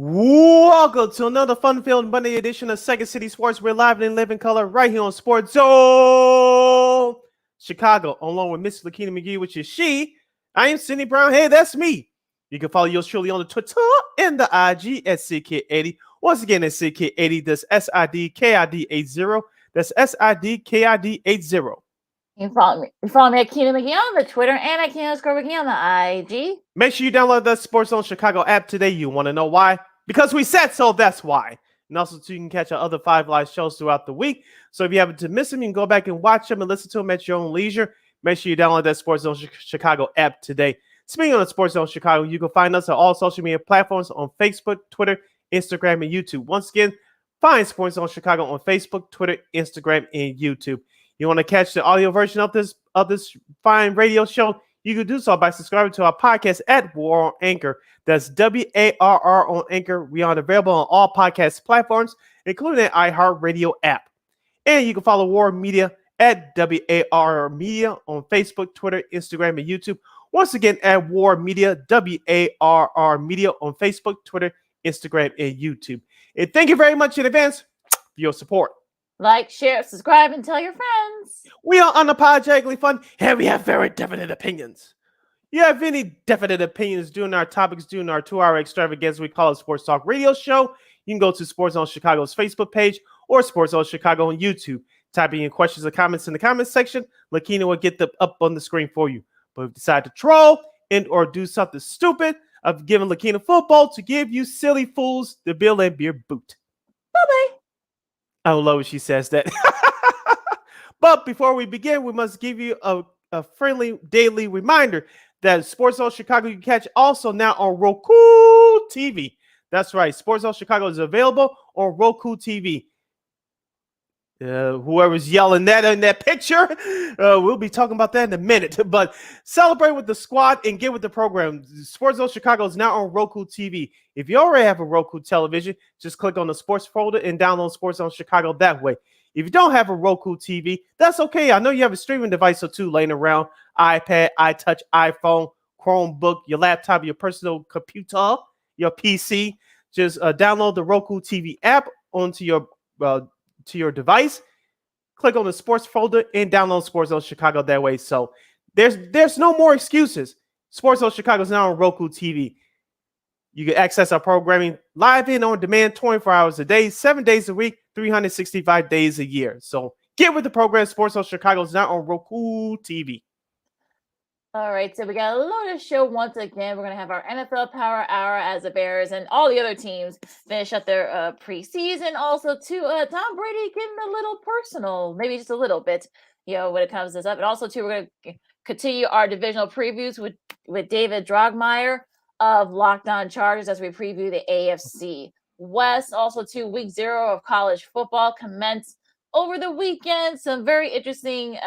Welcome to another fun-filled Monday edition of Second City Sports. We're live and live in color right here on Sports Zone Chicago, along with Miss Lakeena McGee, which is she. I am Sidney Brown. Hey, that's me. You can follow yours truly on the Twitter and the IG at SidKid80. Once again, at SidKid80. That's SIDKID80. That's SIDKID80. You can follow me at Lakeena McGee on the Twitter and at Lakeena McGee on the IG. Make sure you download the Sports Zone Chicago app today. You want to know why? Because we said so, that's why. And also, too, you can catch our other 5 live shows throughout the week. So if you happen to miss them, you can go back and watch them and listen to them at your own leisure. Make sure you download that Sports Zone Chicago app today. Speaking of the Sports Zone Chicago, you can find us on all social media platforms on Facebook, Twitter, Instagram, and YouTube. Once again, find Sports Zone Chicago on Facebook, Twitter, Instagram, and YouTube. You want to catch the audio version of this fine radio show? You can do so by subscribing to our podcast at War on Anchor. That's WARR on Anchor. We are available on all podcast platforms, including the iHeartRadio app. And you can follow War Media at WARR Media on Facebook, Twitter, Instagram, and YouTube. Once again, at War Media, WARR Media on Facebook, Twitter, Instagram, and YouTube. And thank you very much in advance for your support. Like, share, subscribe, and tell your friends. We are unapologetically fun, and we have very definite opinions. You have any definite opinions during our topics during our 2-hour extravaganza we call a Sports Talk Radio Show? You can go to Sports Zone Chicago's Facebook page or Sports Zone Chicago on YouTube. Type in your questions or comments in the comments section. Lakeena will get them up on the screen for you. But if you decide to troll and or do something stupid, I've given Lakeena football to give you silly fools the Bill and Beer boot. Bye-bye. I love when she says that. But before we begin, we must give you a friendly daily reminder that Sports Zone Chicago you can catch also now on Roku TV. That's right. Sports Zone Chicago is available on Roku TV. Whoever's yelling that in that picture, we'll be talking about that in a minute. But celebrate with the squad and get with the program. Sports Zone Chicago is now on Roku TV. If you already have a Roku television, just click on the sports folder and download Sports Zone Chicago that way. If you don't have a Roku TV, that's okay. I know you have a streaming device or two laying around: iPad, iTouch, iPhone, Chromebook, your laptop, your personal computer, your PC. Just download the Roku TV app onto your device. Click on the sports folder and download Sports Zone Chicago that way. So there's no more excuses. Sports Zone Chicago is now on Roku TV. You can access our programming live and on demand 24 hours a day, 7 days a week, 365 days a year. So get with the program. Sports Zone Chicago is now on Roku TV. All right, so we got a loaded show once again. We're going to have our NFL Power Hour as the Bears and all the other teams finish up their preseason. Also, too, Tom Brady getting a little personal, maybe just a little bit, when it comes to this up. And also, too, we're going to continue our divisional previews with David Droegemeier of Locked On Chargers as we preview the AFC West. Also, too, week 0 of college football commenced over the weekend. Some very interesting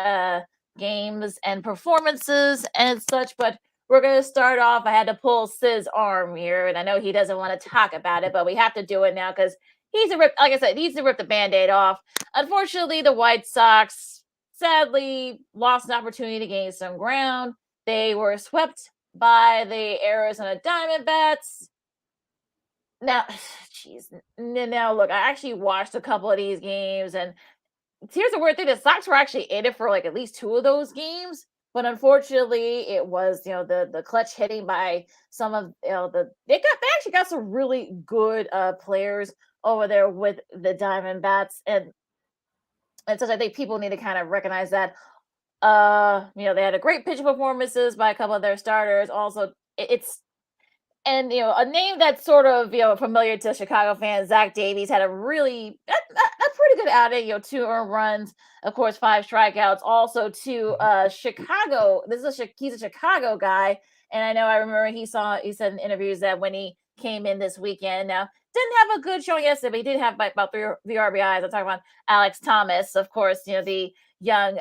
games and performances and such, but we're going to start off. I had to pull Sid's arm here, and I know he doesn't want to talk about it, but we have to do it now because he's like I said, he needs to rip the Band-Aid off. Unfortunately, the White Sox sadly lost an opportunity to gain some ground. They were swept by the Arizona Diamondbacks. Now, look, I actually watched a couple of these games, and here's the weird thing: the Sox were actually in it for like at least 2 of those games, but unfortunately, it was the clutch hitting by some of they actually got some really good players over there with the Diamondbacks, and such. I think people need to kind of recognize that. They had a great pitching performances by a couple of their starters. Also, and a name that's sort of familiar to Chicago fans, Zach Davies, had a pretty good outing. 2 earned runs, of course, 5 strikeouts. Also to Chicago. He's a Chicago guy, and I remember he said in interviews that when he came in this weekend, now didn't have a good showing yesterday, but he did have about 3 RBIs. I'm talking about Alex Thomas, of course, the young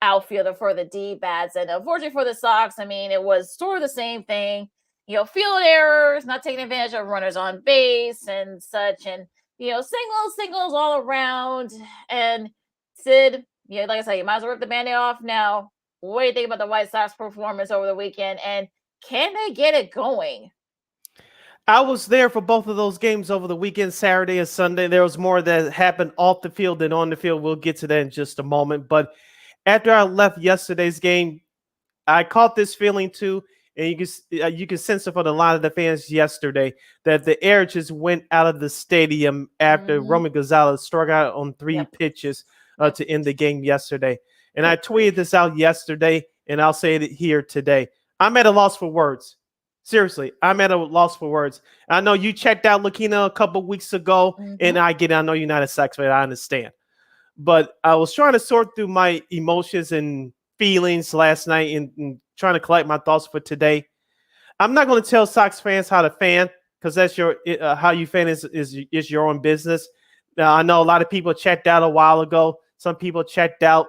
outfielder for the D-bats, and unfortunately for the Sox, it was sort of the same thing. Field errors, not taking advantage of runners on base and such, and singles all around. And Sid, like I said, you might as well rip the Band-Aid off now. What do you think about the White Sox performance over the weekend, and can they get it going? I was there for both of those games over the weekend, Saturday and Sunday. There was more that happened off the field than on the field. We'll get to that in just a moment. But after I left yesterday's game, I caught this feeling too, and you can sense it for a lot of the fans yesterday that the air just went out of the stadium after Mm-hmm. Roman Gonzalez struck out on three Yep. pitches Yep. to end the game yesterday. And I tweeted this out yesterday, and I'll say it here today. I'm at a loss for words. Seriously, I'm at a loss for words. I know you checked out Lakeena a couple weeks ago, and Mm-hmm. I get it. I know you're not a Sox fan. I understand. But I was trying to sort through my emotions and feelings last night and trying to collect my thoughts for today. I'm not going to tell Sox fans how to fan because that's your how you fan is your own business. Now I know a lot of people checked out a while ago. Some people checked out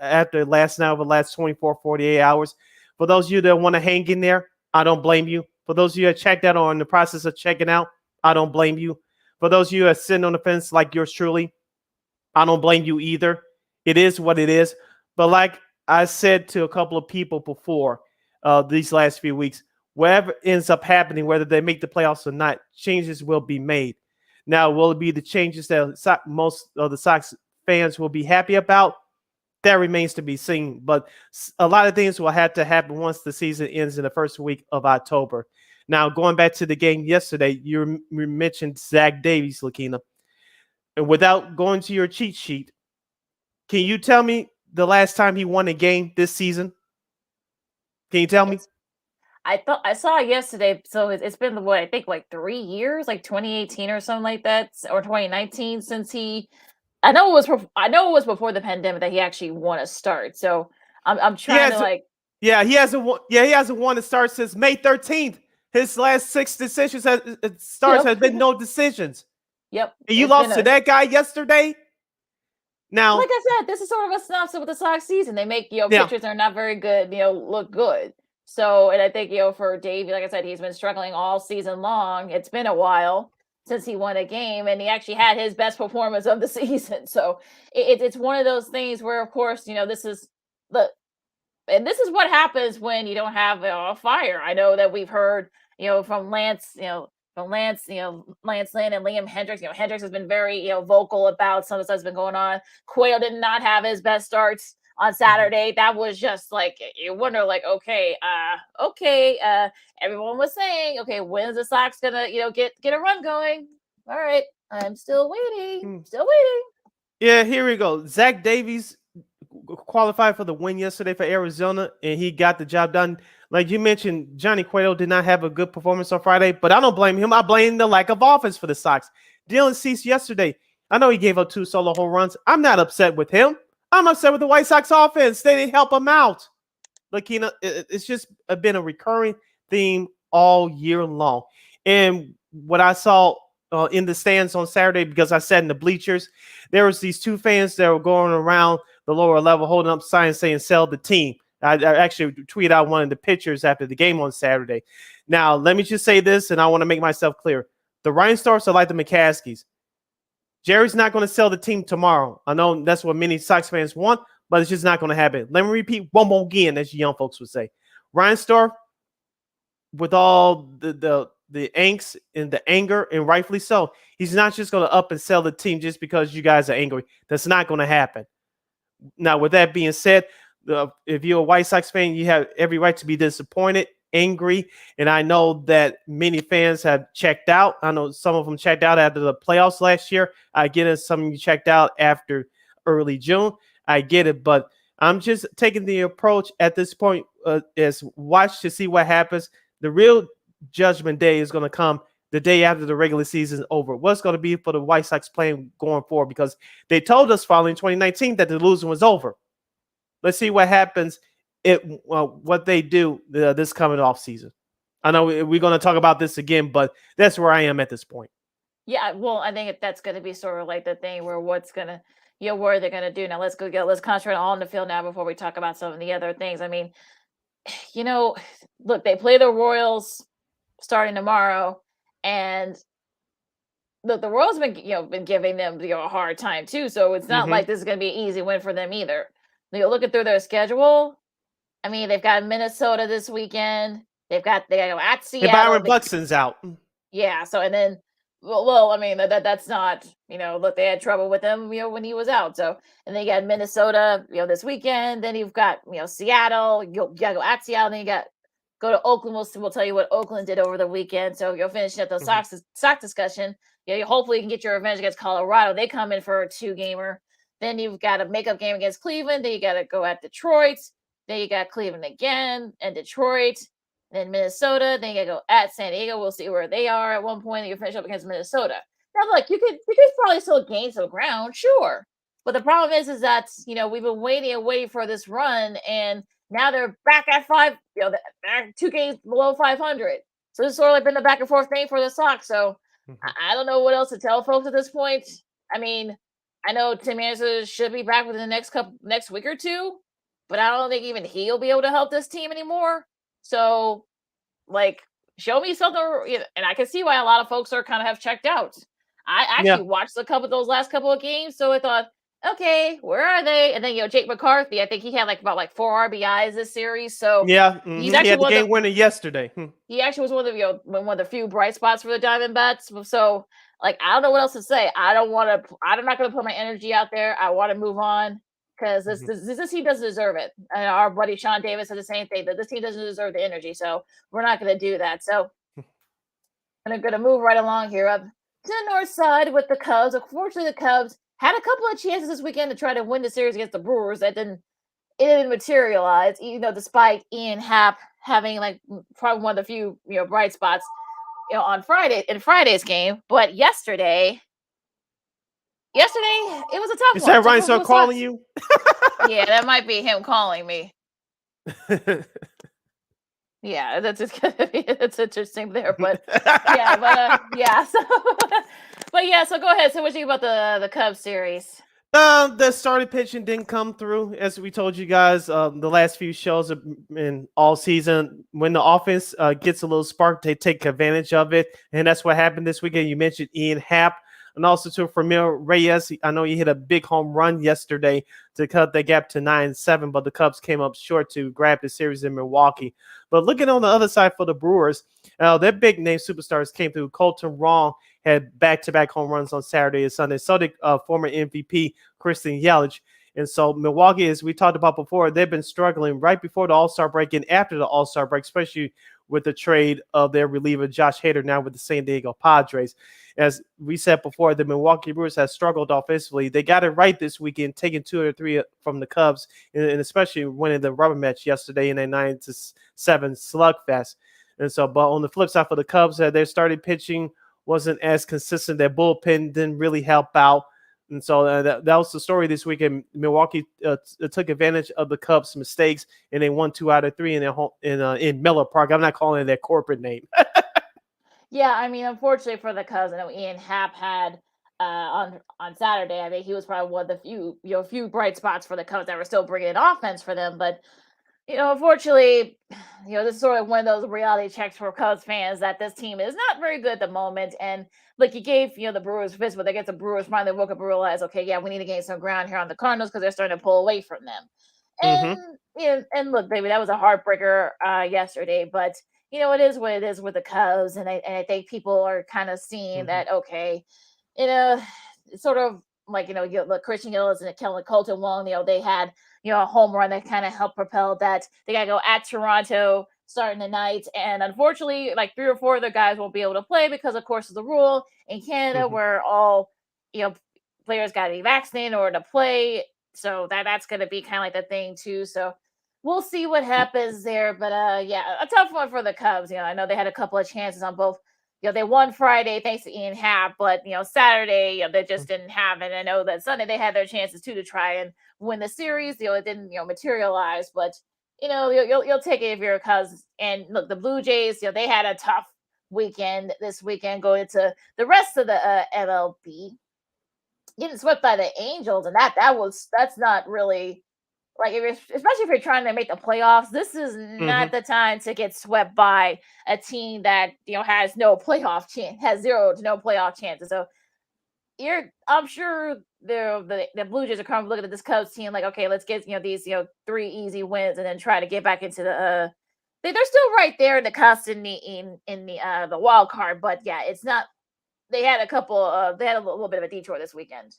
after last night over the last 24, 48 hours. For those of you that want to hang in there, I don't blame you. For those of you that checked out or in the process of checking out, I don't blame you. For those of you that sitting on the fence like yours truly, I don't blame you either. It is what it is. But like I said to a couple of people before these last few weeks, whatever ends up happening, whether they make the playoffs or not, changes will be made. Now, will it be the changes that most of the Sox fans will be happy about? That remains to be seen. But a lot of things will have to happen once the season ends in the first week of October. Now, going back to the game yesterday, you mentioned Zach Davies, Lakeena. And without going to your cheat sheet, can you tell me the last time he won a game this season? Can you tell me? I thought I saw it yesterday, so it's been what I think like 3 years, like 2018 or something like that, or 2019 since he. I know it was before the pandemic that he actually won a start. So I'm He trying to has, like. yeah, he hasn't won. Yeah, he hasn't won a start since May 13th. His last 6 starts Yep. has been no decisions. Yep. And you It's been lost to a. that guy yesterday. Like Now, I said, this is sort of a synopsis with the Sox season. They make yeah, pitchers that are not very good, look good. So, and I think for Davey, like I said, he's been struggling all season long. It's been a while since he won a game, and he actually had his best performance of the season. So, it's one of those things where, of course, this is the and this is what happens when you don't have a fire. I know that we've heard, from Lance, Lance Lynn and Liam Hendricks. Hendricks has been very, vocal about some of the stuff that's been going on. Quayle did not have his best starts on Saturday. That was just like you wonder, like, everyone was saying, okay, when's the Sox gonna, get a run going? All right, I'm still waiting, hmm. still waiting. Yeah, here we go. Zach Davies qualified for the win yesterday for Arizona, and he got the job done. Like you mentioned, Johnny Cueto did not have a good performance on Friday, but I don't blame him. I blame the lack of offense for the Sox. Dylan Cease yesterday, I know he gave up 2 solo home runs. I'm not upset with him. I'm upset with the White Sox offense. They didn't help him out. Lakina, it's just been a recurring theme all year long. And what I saw in the stands on Saturday, because I sat in the bleachers, there was these 2 fans that were going around the lower level holding up signs saying "sell the team." I actually tweeted out one of the pictures after the game on Saturday. Now, let me just say this, and I want to make myself clear: the Rhinestars are like the McCaskies. Jerry's not going to sell the team tomorrow. I know that's what many Sox fans want, but it's just not going to happen. Let me repeat one more again, as young folks would say. Reinstar, with all the angst and the anger, and rightfully so, he's not just going to up and sell the team just because you guys are angry. That's not going to happen. Now, with that being said, if you're a White Sox fan, you have every right to be disappointed, angry, and I know that many fans have checked out. I know some of them checked out after the playoffs last year. I get it. Some of you checked out after early June. I get it, but I'm just taking the approach at this point is watch to see what happens. The real judgment day is going to come the day after the regular season is over. What's going to be for the White Sox playing going forward? Because they told us following 2019 that the losing was over. Let's see what happens. What they do this coming off season. I know we're going to talk about this again, but that's where I am at this point. Yeah, well, I think that's going to be sort of like the thing where what's gonna, what are they going to do now? Let's concentrate all in the field now before we talk about some of the other things. I mean, you know, look, they play the Royals starting tomorrow, and look, the Royals been giving them a hard time too. So it's not like this is going to be an easy win for them either. Looking through their schedule, I mean, they've got Minnesota this weekend. They got to go at Hey, Seattle. Byron Buxton's out. Yeah. So and then, well, I mean that's not look they had trouble with him when he was out. So and then you got Minnesota this weekend. Then you've got Seattle. You gotta go at Seattle. Then you got go to Oakland. We'll tell you what Oakland did over the weekend. So you're finishing up the Mhm. Sox discussion. You hopefully you can get your revenge against Colorado. They come in for a 2-gamer. Then you've got a makeup game against Cleveland. Then you got to go at Detroit. Then you got Cleveland again and Detroit. Then Minnesota. Then you got to go at San Diego. We'll see where they are at one point. Then you finish up against Minnesota. Now, look, you could probably still gain some ground, sure. But the problem is that we've been waiting and waiting for this run, and now they're back at five. Back 2 games below 500. So this has sort of like been the back and forth thing for the Sox. So Mhm. I don't know what else to tell folks at this point. I mean, I know Tim Anderson should be back within the next week or two, but I don't think even he'll be able to help this team anymore. So, like, show me something, and I can see why a lot of folks are kind of have checked out. I Yeah. actually watched a couple of those last couple of games, so I thought, okay, where are they? And then Jake McCarthy, I think he had about 4 RBIs this series, so Yeah. he's He actually had the one of game the winner yesterday. he actually was one of the one of the few bright spots for the Diamondbacks. So I don't know what else to say. I don't want to. I'm not going to put my energy out there. I want to move on because this, Mhm. this this team doesn't deserve it. And our buddy Sean Davis said the same thing that this team doesn't deserve the energy. So we're not going to do that. So I'm going to move right along here up to the north side with the Cubs. Unfortunately, the Cubs had a couple of chances this weekend to try to win the series against the Brewers. It didn't materialize, even though despite Ian Happ having probably one of the few bright spots on Friday's game. But yesterday it was a tough Is one that to Ryan for still the calling Sox. you? Yeah, that might be him calling me. Yeah, that's just it's interesting there, but yeah, yeah. So, but yeah, so go ahead. So, what do you think about the Cubs series? The starting pitching didn't come through, as we told you guys. The last few shows in all season, when the offense gets a little spark, they take advantage of it, and that's what happened this weekend. You mentioned Ian Happ, and also to Framil Reyes. I know he hit a big home run yesterday to cut the gap to 9-7, but the Cubs came up short to grab the series in Milwaukee. But looking on the other side for the Brewers, their big name superstars came through. Colton Wong had back-to-back home runs on Saturday and Sunday. So did former MVP Christian Yelich. And so Milwaukee, as we talked about before, they've been struggling right before the All-Star break and after the All-Star break, especially with the trade of their reliever Josh Hader now with the San Diego Padres. As we said before, the Milwaukee Brewers have struggled offensively. They got it right this weekend, taking 2 or 3 from the Cubs, and especially winning the rubber match yesterday in a 9-7 slugfest. And so, but on the flip side for the Cubs, their starting pitching wasn't as consistent. Their bullpen didn't really help out. And so that was the story this weekend. Milwaukee took advantage of the Cubs' mistakes, and they won 2 out of 3 in their home in Miller Park. I'm not calling it their corporate name. Yeah, I mean, unfortunately for the Cubs, I know Ian Happ had on Saturday. I mean, he was probably one of the few bright spots for the Cubs that were still bringing in offense for them, but unfortunately, this is sort of one of those reality checks for Cubs fans that this team is not very good at the moment. And like you gave, the Brewers fist, but against the Brewers finally woke up and realized, okay, yeah, we need to gain some ground here on the Cardinals because they're starting to pull away from them. Mm-hmm. And look, baby, that was a heartbreaker yesterday, but it is what it is with the Cubs, and I think people are kind of seeing Mm-hmm. that okay, you know, it's sort of like look, Christian Gillis and Kellen Colton Wong, they had a home run that kind of helped propel that. They got to go at Toronto starting the night. And unfortunately, like 3 or 4 of the guys won't be able to play because, of course, of the rule in Canada Mm-hmm. where all, players got to be vaccinated in order to play. So that's going to be kind of like the thing, too. So we'll see what happens there. But yeah, a tough one for the Cubs. I know they had a couple of chances on both. They won Friday thanks to Ian Happ, but Saturday, they just didn't have it. I know that Sunday they had their chances too to try and win the series. It didn't materialize, but you'll take it if you're a Cubs. And look, the Blue Jays, they had a tough weekend this weekend going into the rest of the MLB. Getting swept by the Angels, and that's not really like especially if you're trying to make the playoffs. This is Mm-hmm. not the time to get swept by a team that has no playoff chance, has 0 to no playoff chances. So I'm sure the Blue Jays are kind of looking at this Cubs team like, okay, let's get these 3 easy wins and then try to get back into they're still right there in the cusp in the wild card, but yeah, it's not. They had a little bit of a detour this weekend.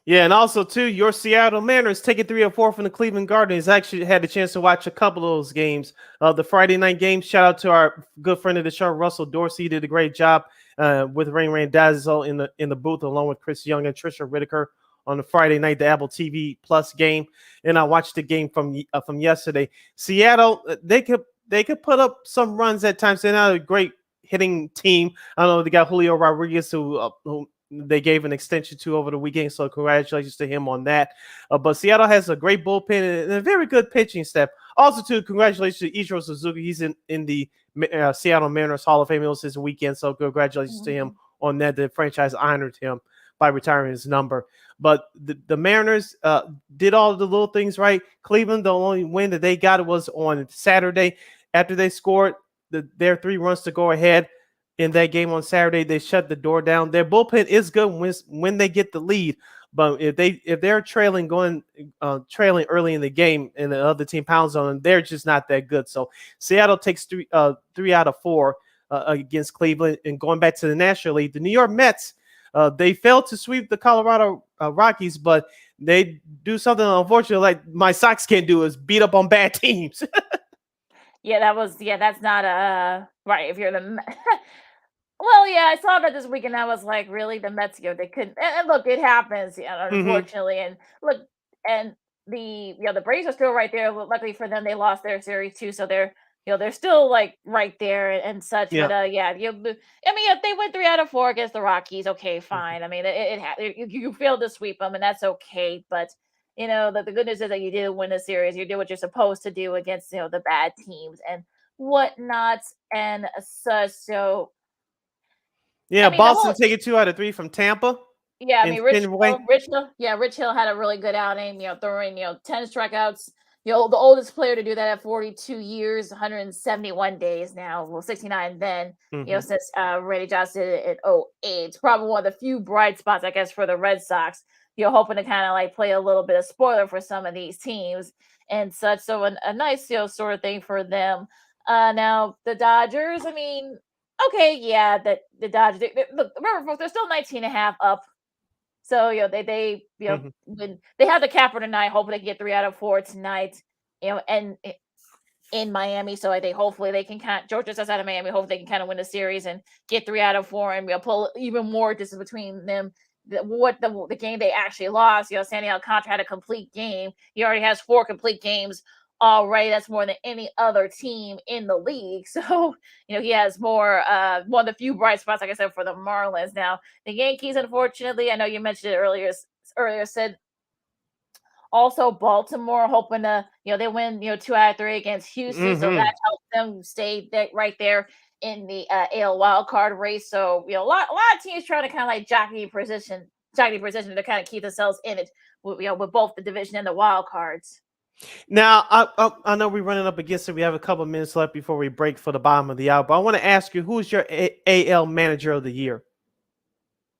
Yeah, and also too, your Seattle Mariners taking 3-4 from the Cleveland Guardians. Actually had a chance to watch a couple of those games. The Friday night games. Shout out to our good friend of the show, Russell Dorsey. He did a great job with Rain Randazzo in the booth, along with Chris Young and Trisha Whitaker on the Friday night, the Apple TV Plus game. And I watched the game from yesterday. Seattle, they could put up some runs at times. They're not a great hitting team. I know they got Julio Rodriguez who they gave an extension to over the weekend, so congratulations to him on that. But Seattle has a great bullpen and a very good pitching staff. Also, too, congratulations to Ichiro Suzuki. He's in the Seattle Mariners Hall of Fame. It was his weekend, so congratulations to him on that. The franchise honored him by retiring his number. But the Mariners did all of the little things right. Cleveland, the only win that they got was on Saturday after they scored their 3 runs to go ahead. In that game on Saturday, they shut the door down. Their bullpen is good when they get the lead, but if they're trailing early in the game and the other team pounds on them, they're just not that good. So Seattle takes 3 out of 4 against Cleveland. And going back to the National League, the New York Mets, they failed to sweep the Colorado Rockies, but they do something unfortunate like my Sox can't do, is beat up on bad teams. That's not right. If you're the Well, yeah, I saw that this weekend. I was like, really, the Mets, they couldn't. And look, it happens, unfortunately. And look, and the Braves are still right there. Luckily for them, they lost their series too, so they're still like right there and such. Yeah. But I mean, if they went 3 out of 4 against the Rockies, okay, fine. I mean, you failed to sweep them, and that's okay. But the good news is that you did win the series. You did what you're supposed to do against the bad teams and whatnot and such. So. Yeah, Boston taking 2 out of 3 from Tampa. Yeah, I mean, Rich Hill had a really good outing, throwing, 10 strikeouts. The oldest player to do that at 42 years, 171 days now. Well, 69 then, since Randy Johnson did it in 08. It's probably one of the few bright spots, I guess, for the Red Sox. Hoping to kind of like play a little bit of spoiler for some of these teams and such. So a nice, sort of thing for them. Now, the Dodgers, I mean, okay, yeah, the Dodgers. Look, remember, folks, they're still 19.5 up. So they when they have the capper tonight, hopefully they can get 3 out of 4 tonight. And in Miami, so hopefully they can Georgia just out of Miami. Hopefully they can kind of win the series and get 3 out of 4 and pull even more distance between them. The game they actually lost. Sandy Alcantara had a complete game. He already has 4 complete games already. That's more than any other team in the league. So, he has more, one of the few bright spots, like I said, for the Marlins. Now, the Yankees, unfortunately, I know you mentioned it earlier, said also Baltimore hoping to, they win, 2 out of 3 against Houston. So that helps them stay right there in the AL wild card race. So, a lot of teams trying to kind of like jockey position to kind of keep themselves in it with both the division and the wild cards. Now, I know we're running up against it. We have a couple of minutes left before we break for the bottom of the hour. But I want to ask you, who's your AL Manager of the Year?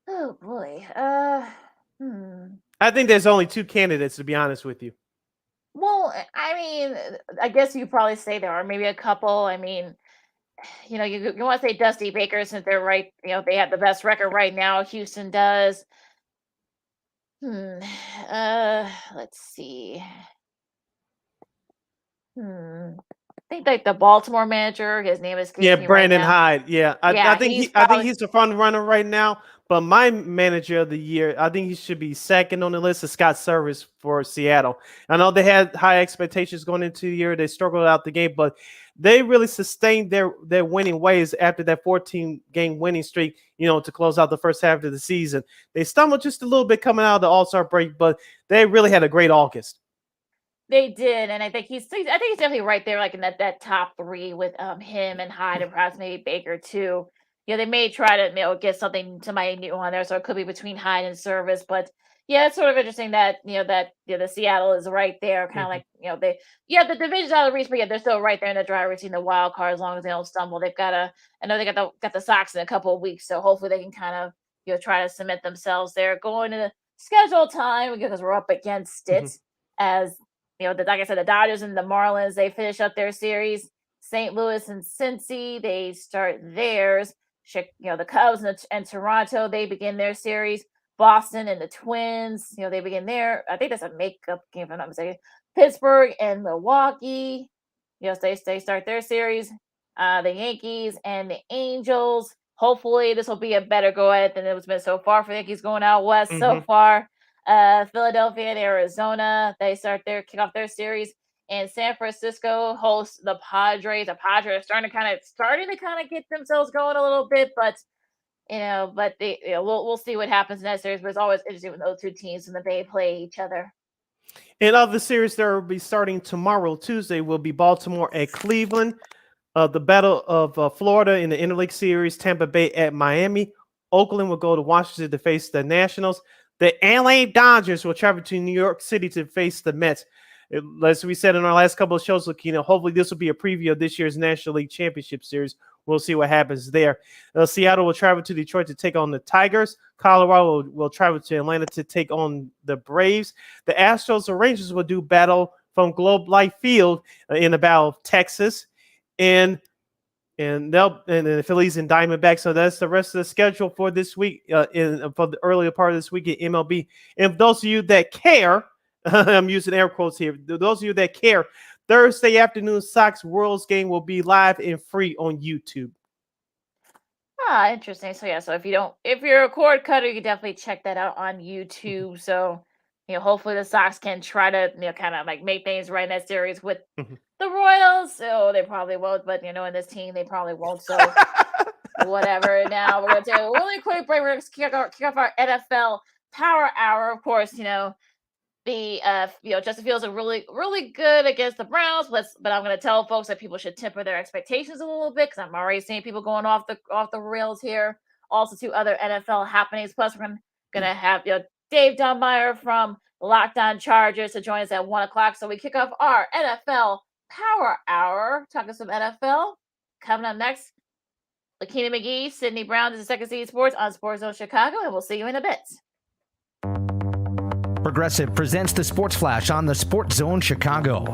Oh, boy. I think there's only 2 candidates, to be honest with you. Well, I mean, I guess you probably say there are maybe a couple. I mean, you want to say Dusty Baker since they're right. They have the best record right now. Houston does. Let's see. I think like the Baltimore manager, his name is Brandon Hyde. Yeah, I think he's the front runner right now. But my Manager of the Year, I think he should be second on the list of Scott Service for Seattle. I know they had high expectations going into the year. They struggled out the game, but they really sustained their winning ways after that 14-game winning streak, to close out the first half of the season. They stumbled just a little bit coming out of the All-Star break, but they really had a great August. They did, and I think he's definitely right there, like in that top 3 with him and Hyde and perhaps maybe Baker too. They may try to get somebody new on there, so it could be between Hyde and Service. But yeah, it's sort of interesting that the Seattle is right there, kind of like the division's out of reach, but they're still right there in the driver's seat in the wild card as long as they don't stumble. I know they got the Sox in a couple of weeks, so hopefully they can kind of try to cement themselves there going to the schedule time because we're up against it as. Like I said, the Dodgers and the Marlins, they finish up their series. St. Louis and Cincy, they start theirs. The Cubs and Toronto, they begin their series. Boston and the Twins, they begin their, I think that's a makeup game, if I'm not mistaken. Pittsburgh and Milwaukee, they start their series. The Yankees and the Angels. Hopefully, this will be a better go at it than it's been so far for the Yankees going out west so far. Philadelphia and Arizona, they kick off their series. And San Francisco hosts the Padres. The Padres are starting to kind of get themselves going a little bit, but we'll see what happens in that series. But it's always interesting with those two teams when they play each other. In other series that will be starting tomorrow, Tuesday, will be Baltimore at Cleveland. The Battle of Florida in the Interleague Series, Tampa Bay at Miami. Oakland will go to Washington to face the Nationals. The LA Dodgers will travel to New York City to face the Mets. As we said in our last couple of shows, Lakeena, hopefully this will be a preview of this year's National League Championship Series. We'll see what happens there. Seattle will travel to Detroit to take on the Tigers. Colorado will travel to Atlanta to take on the Braves. The Astros and Rangers will do battle from Globe Life Field in the Battle of Texas. And the Phillies and Diamondbacks. So that's the rest of the schedule for this week, for the earlier part of this week in MLB. And for those of you that care, I'm using air quotes here. Those of you that care, Thursday afternoon Sox Worlds game will be live and free on YouTube. Interesting. So if you're a cord cutter, you can definitely check that out on YouTube. So, hopefully the Sox can try to, kind of like make things right in that series with the Royals. So they probably won't, but in this team, they probably won't. So whatever. Now we're going to take a really quick break. We're going to kick off our NFL Power Hour. Of course, Justin Fields are really, really good against the Browns. But I'm going to tell folks that people should temper their expectations a little bit because I'm already seeing people going off the rails here. Also, 2 other NFL happenings. Plus, we're going to have Dave Droegemeier from Locked On Chargers to join us at 1:00. So we kick off our NFL Power Hour, talking some NFL. Coming up next, Lakeena McGee, Sydney Brown. This is Second City Sports on Sports Zone Chicago, and we'll see you in a bit. Progressive presents the Sports Flash on the Sports Zone Chicago.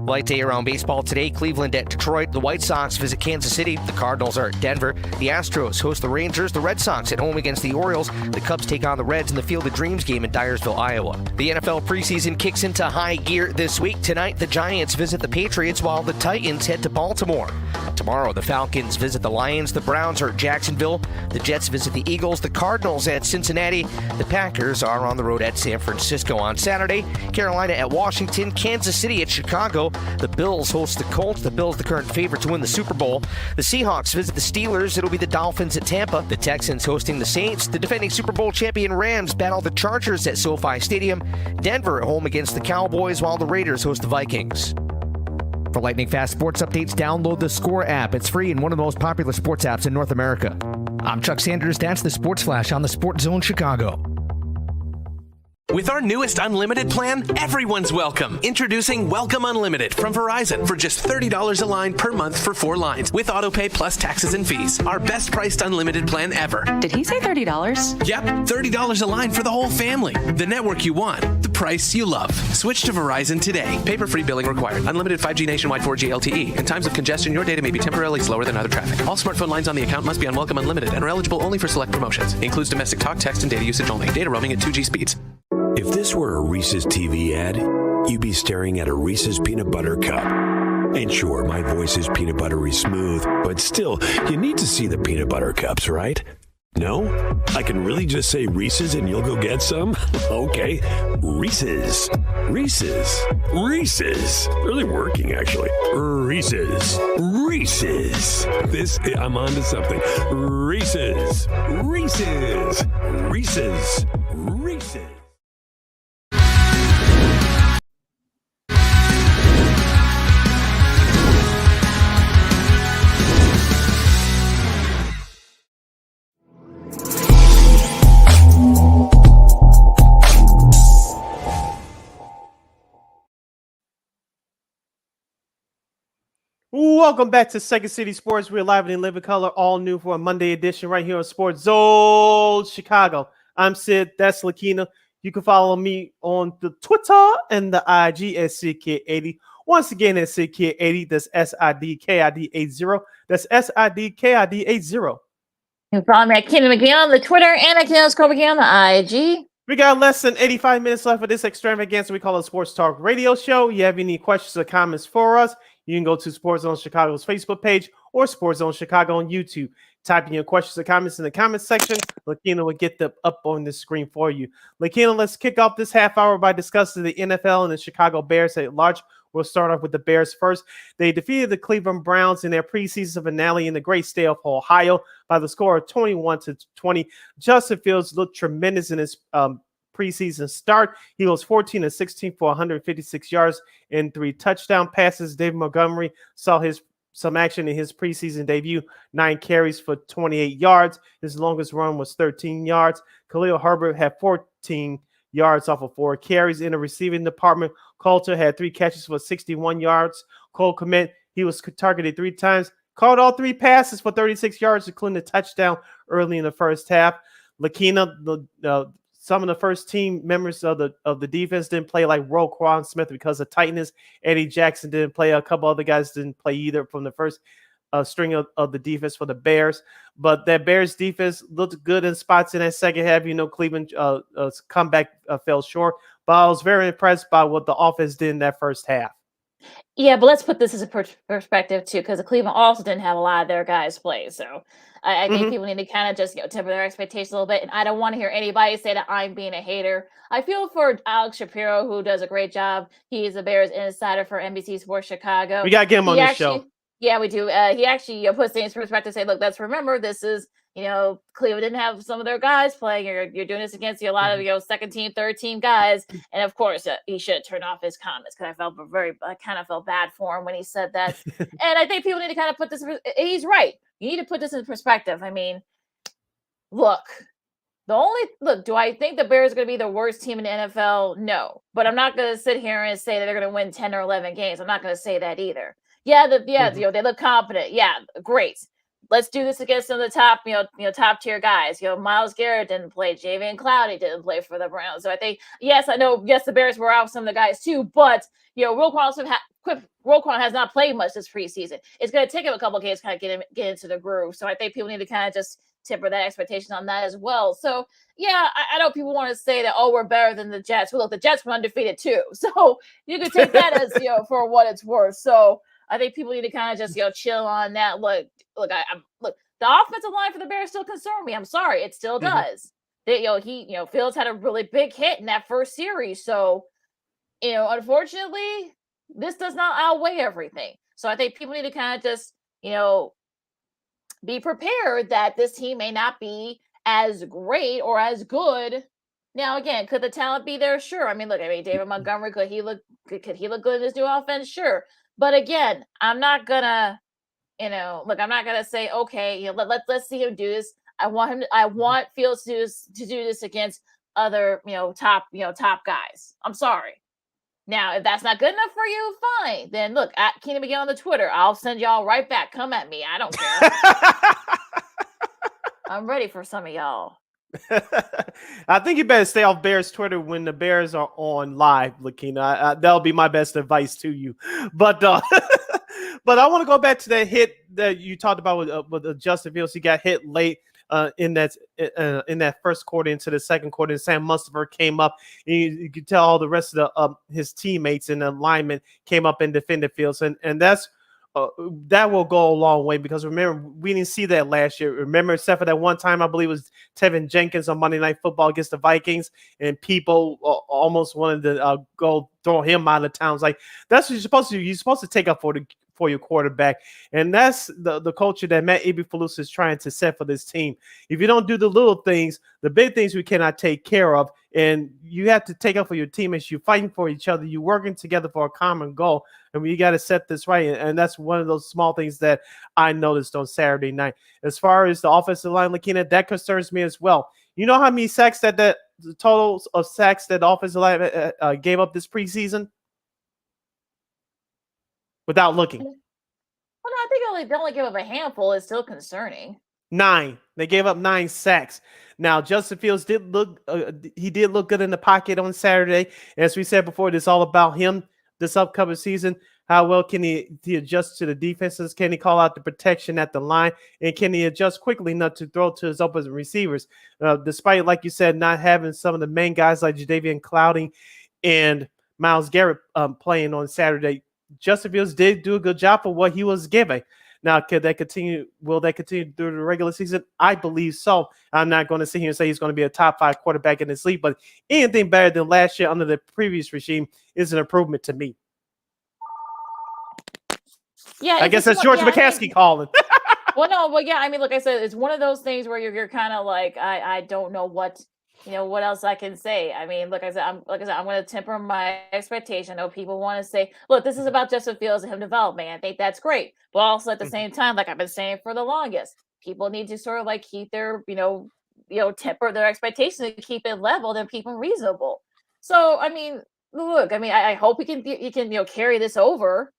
Light day around baseball today. Cleveland at Detroit. The White Sox visit Kansas City. The Cardinals are at Denver. The Astros host the Rangers. The Red Sox at home against the Orioles. The Cubs take on the Reds in the Field of Dreams game in Dyersville, Iowa. The NFL preseason kicks into high gear this week. Tonight, the Giants visit the Patriots while the Titans head to Baltimore. Tomorrow, the Falcons visit the Lions. The Browns are at Jacksonville. The Jets visit the Eagles. The Cardinals at Cincinnati. The Packers are on the road at San Francisco. On Saturday, Carolina at Washington. Kansas City at Chicago. The Bills host the Colts. The Bills, the current favorite to win the Super Bowl. The Seahawks visit the Steelers. It'll be the Dolphins at Tampa. The Texans hosting the Saints. The defending Super Bowl champion Rams battle the Chargers at SoFi Stadium. Denver at home against the Cowboys, while the Raiders host the Vikings. For lightning fast sports updates, download the Score app. It's free and one of the most popular sports apps in North America. I'm Chuck Sanders. That's the Sports Flash on the Sports Zone Chicago. With our newest unlimited plan, everyone's welcome. Introducing Welcome Unlimited from Verizon for just $30 a line per month for 4 lines with autopay plus taxes and fees. Our best priced unlimited plan ever. Did he say $30? Yep, $30 a line for the whole family. The network you want, the price you love. Switch to Verizon today. Paper-free billing required. Unlimited 5G nationwide 4G LTE. In times of congestion, your data may be temporarily slower than other traffic. All smartphone lines on the account must be on Welcome Unlimited and are eligible only for select promotions. Includes domestic talk, text, and data usage only. Data roaming at 2G speeds. If this were a Reese's TV ad, you'd be staring at a Reese's peanut butter cup. And sure, my voice is peanut buttery smooth, but still, you need to see the peanut butter cups, right? No? I can really just say Reese's and you'll go get some? Okay. Reese's. Reese's. Reese's. Really working, actually. Reese's. Reese's. I'm on to something. Reese's. Reese's. Reese's. Reese's. Welcome back to Second City Sports. We're live and in living color, all new for a Monday edition right here on Sports Zone Chicago. I'm Sid. That's Lakeena. You can follow me on the Twitter and the IG at CK80. Once again, that's SidKid80. That's SIDKID80. That's SIDKID80. You can follow me at Kenan McGee on the Twitter and at Kenan McGee on the IG. We got less than 85 minutes left of this extravaganza we call a Sports Talk Radio Show. You have any questions or comments for us, you can go to Sports Zone Chicago's Facebook page or Sports Zone Chicago on YouTube. Type in your questions or comments in the comments section. Lakeena will get them up on the screen for you. Lakeena, let's kick off this half hour by discussing the NFL and the Chicago Bears at large. We'll start off with the Bears first. They defeated the Cleveland Browns in their preseason finale in the great state of Ohio by the score of 21-20. Justin Fields looked tremendous in his preseason start. He was 14-16 for 156 yards and 3 touchdown passes. David Montgomery saw some action in his preseason debut, 9 carries for 28 yards. His longest run was 13 yards. Khalil Herbert had 14 yards off of 4 carries. In the receiving department, Coulter had 3 catches for 61 yards. Cole Kmet, he was targeted 3 times, caught all 3 passes for 36 yards, including a touchdown early in the first half. Lakeena, some of the first team members of the defense didn't play, like Roquan Smith because of tightness. Eddie Jackson didn't play. A couple other guys didn't play either from the first string of the defense for the Bears. But that Bears defense looked good in spots in that second half. Cleveland comeback fell short. But I was very impressed by what the offense did in that first half. Yeah, but let's put this as a perspective too, because Cleveland also didn't have a lot of their guys play. So I think people need to kind of just temper their expectations a little bit. And I don't want to hear anybody say that I'm being a hater. I feel for Alex Shapiro, who does a great job. He is a Bears insider for NBC Sports Chicago. We got to get him on this show. Yeah, we do. He actually puts things in perspective. Say, look, let's remember this is Cleveland didn't have some of their guys playing. You're doing this against a lot of second team, third team guys, and of course he should turn off his comments because I kind of felt bad for him when he said that. And I think people need to kind of put this. He's right. You need to put this in perspective. I mean, look. Do I think the Bears are going to be the worst team in the NFL? No, but I'm not going to sit here and say that they're going to win 10 or 11 games. I'm not going to say that either. Yeah, they look competent. Yeah, great. Let's do this against some of the top, top tier guys. Myles Garrett didn't play. Javian Clowney didn't play for the Browns. So I think, the Bears were out some of the guys too, but Roquan has not played much this preseason. It's going to take him a couple of games to kind of get into the groove. So I think people need to kind of just temper that expectation on that as well. So yeah, I know people want to say that, we're better than the Jets. Well, look, the Jets were undefeated too. So you can take that as, for what it's worth. So I think people need to kind of just chill on that. Look, the offensive line for the Bears still concern me. I'm sorry, it still does. Fields had a really big hit in that first series, so unfortunately, this does not outweigh everything. So I think people need to kind of just be prepared that this team may not be as great or as good. Now, again, could the talent be there? Sure. I mean, David Montgomery, could he look good in this new offense? Sure. But again, I'm not gonna, I'm not gonna say, okay, let's see him do this. I want Fields to do this against other, top guys. I'm sorry. Now, if that's not good enough for you, fine. Then look, at Kenan McGee on the Twitter, I'll send y'all right back. Come at me. I don't care. I'm ready for some of y'all. I think you better stay off Bears Twitter when the Bears are on live, Lakeena. That'll be my best advice to you. But but I want to go back to that hit that you talked about with Justin Fields. He got hit late in that first quarter into the second quarter. And Sam Mustipher came up. And you could tell all the rest of his teammates and the linemen came up and defended Fields, and that's. That will go a long way because remember, we didn't see that last year. Remember, except for that one time, I believe it was Tevin Jenkins on Monday Night Football against the Vikings, and people almost wanted to go throw him out of town. It's like, that's what you're supposed to do. You're supposed to take up for your quarterback, and that's the culture that Matt Eberflus is trying to set for this team. If you don't do the little things, the big things we cannot take care of, and you have to take up for your teammates. You're fighting for each other. You're working together for a common goal. And we got to set this right. And that's one of those small things that I noticed on Saturday night. As far as the offensive line, Lakeena, that concerns me as well. You know how many sacks the totals of sacks that the offensive line gave up this preseason? Without looking. Well, no, I think they only give up a handful. It's still concerning. 9. They gave up 9 sacks. Now, Justin Fields did look good in the pocket on Saturday. As we said before, it's all about him this upcoming season. How well can he adjust to the defenses? Can he call out the protection at the line? And can he adjust quickly enough to throw to his opposing receivers? Despite, like you said, not having some of the main guys like Jadeveon Clowney and Myles Garrett playing on Saturday, Justin Fields did do a good job for what he was given. Now, could that continue? Will that continue through the regular season? I believe so. I'm not going to sit here and say he's going to be a top 5 quarterback in this league, but anything better than last year under the previous regime is an improvement to me. Yeah, I guess that's George McCaskey calling. Well, no, but yeah, I mean, like I said, it's one of those things where you're kind of like, I don't know what else I can say. I mean, like I said, I'm going to temper my expectation. I know people want to say, look, this is about Justin Fields and him developing. I think that's great, but also at the same time, like I've been saying for the longest, people need to sort of like keep their, temper their expectations and keep it leveled and keep them reasonable. So, I mean, look, I mean, I hope he can carry this over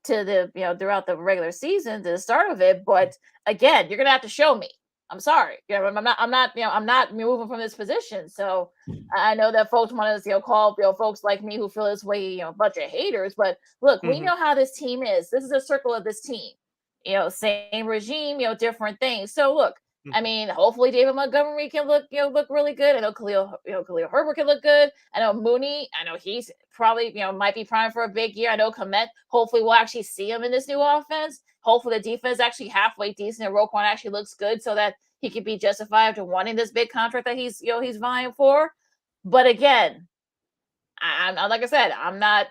to the throughout the regular season to the start of it, but again, you're gonna have to show me. I'm sorry, I'm not moving from this position. So I know that folks want to call folks like me who feel this way a bunch of haters, but look, we know how this team is. This is a circle of this team. Same regime, different things. So look, I mean, hopefully David Montgomery can look really good. I know Khalil Herbert can look good. I know Mooney. I know he's probably, might be primed for a big year. I know Komet. Hopefully we'll actually see him in this new offense. Hopefully the defense is actually halfway decent and Roquan actually looks good so that he could be justified to wanting this big contract that he's he's vying for. But again, I'm like I said, I'm not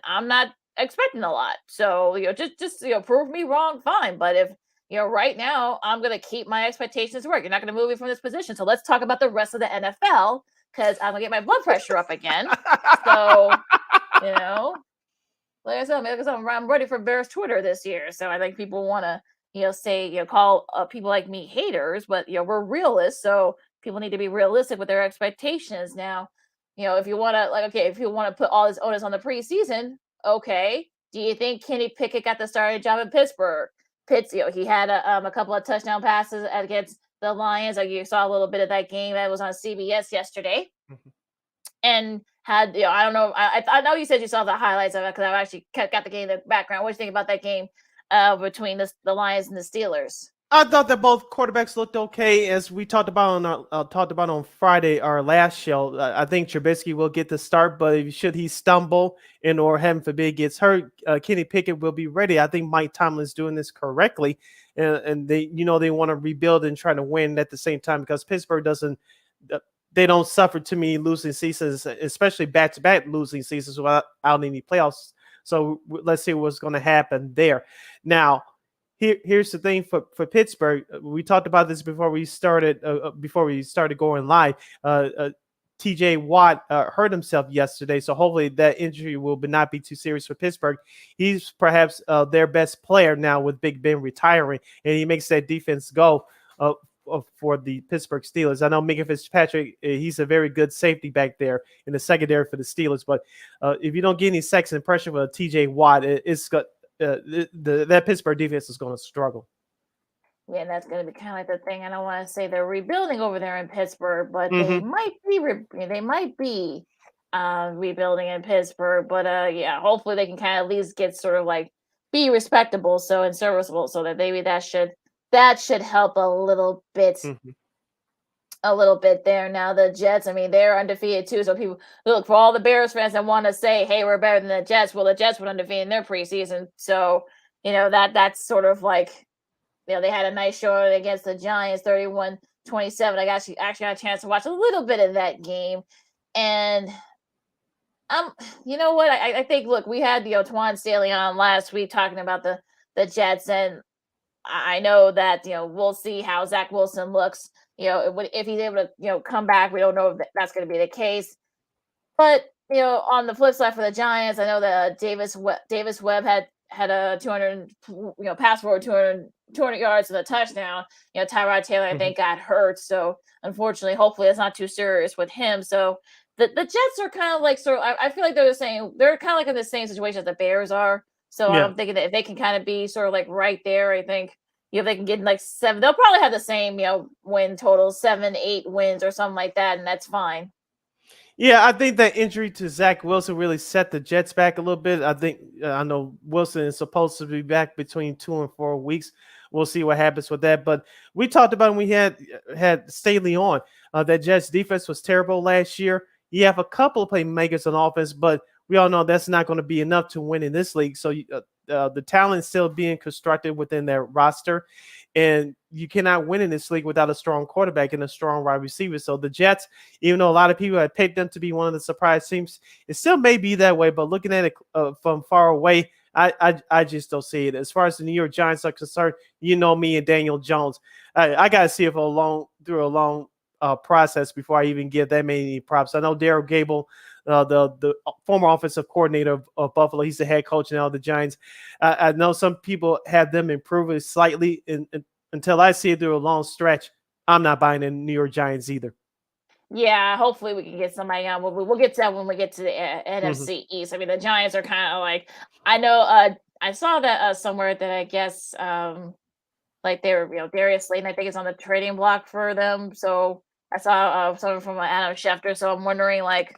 expecting a lot. So, just prove me wrong, fine. But if right now, I'm going to keep my expectations work. You're not going to move me from this position. So let's talk about the rest of the NFL because I'm going to get my blood pressure up again. So, like I said, I'm ready for Bears Twitter this year. So I think people want to, say, call people like me haters, but, we're realists. So people need to be realistic with their expectations. Now, if you want to, if you want to put all this onus on the preseason, okay. Do you think Kenny Pickett got the starting job in Pittsburgh? He had a couple of touchdown passes against the Lions. Like you saw a little bit of that game that was on CBS yesterday, and had I don't know. I know you said you saw the highlights of it because I actually got the game in the background. What do you think about that game between the Lions and the Steelers? I thought that both quarterbacks looked okay, as we talked about on Friday, our last show. I think Trubisky will get the start, but should he stumble or heaven forbid gets hurt, Kenny Pickett will be ready. I think Mike Tomlin's doing this correctly, and they they want to rebuild and try to win at the same time because Pittsburgh they don't suffer too many losing seasons, especially back-to-back losing seasons without any playoffs. So let's see what's going to happen there. Now, here's the thing for Pittsburgh. We talked about this before we started going live. TJ Watt hurt himself yesterday, so hopefully that injury will not be too serious for Pittsburgh. He's perhaps their best player now with Big Ben retiring, and he makes that defense go for the Pittsburgh Steelers. I know Minka Fitzpatrick, he's a very good safety back there in the secondary for the Steelers, but if you don't get any sacks and pressure for TJ Watt, it's got that Pittsburgh defense is going to struggle. Yeah, and that's going to be kind of like the thing. I don't want to say they're rebuilding over there in Pittsburgh, but they might be rebuilding in Pittsburgh. But yeah, hopefully they can kind of at least get sort of like be respectable, and serviceable, so that maybe that should help a little bit. A little bit there. Now the Jets, I mean, they're undefeated too. So people look for all the Bears fans that want to say, "Hey, we're better than the Jets." Well, the Jets were undefeated in their preseason, so that's sort of like, they had a nice showing against the Giants, 31-27. I actually got a chance to watch a little bit of that game, and you know what? I think look, we had Twan Staley on last week talking about the Jets, and I know that we'll see how Zach Wilson looks. If he's able to, come back, we don't know if that's going to be the case. But, on the flip side for the Giants, I know that Davis Webb had a 200, pass forward 200 yards and a touchdown. Tyrod Taylor, I think, got hurt. So, unfortunately, hopefully it's not too serious with him. So, the Jets are kind of like I feel like they're kind of like in the same situation as the Bears are. So, I'm thinking that if they can kind of be sort of like right there, I think, they can get like 7. They'll probably have the same, win total, 7-8 wins or something like that, and that's fine. Yeah, I think that injury to Zach Wilson really set the Jets back a little bit. I think I know Wilson is supposed to be back between 2 and 4 weeks. We'll see what happens with that. But we talked about when we had Staley on that Jets defense was terrible last year. You have a couple of playmakers on offense, but we all know that's not going to be enough to win in this league. So the talent is still being constructed within their roster, and you cannot win in this league without a strong quarterback and a strong wide receiver. So the Jets, even though a lot of people had picked them to be one of the surprise teams, it still may be that way. But looking at it from far away, I just don't see it. As far as the New York Giants are concerned, you know me and Daniel Jones. I got to see it through a long process before I even give that many props. I know Daryl Gable, the former offensive coordinator of Buffalo, he's the head coach now of the Giants. I know some people have them improving slightly until I see it through a long stretch. I'm not buying the New York Giants either. Yeah, hopefully we can get somebody on. We'll get to that when we get to the NFC East. I mean, the Giants are kind of like, I know I saw that somewhere that I guess like they were, Darius Slayton, I think, is on the trading block for them. So I saw someone from Adam Schefter. So I'm wondering, like,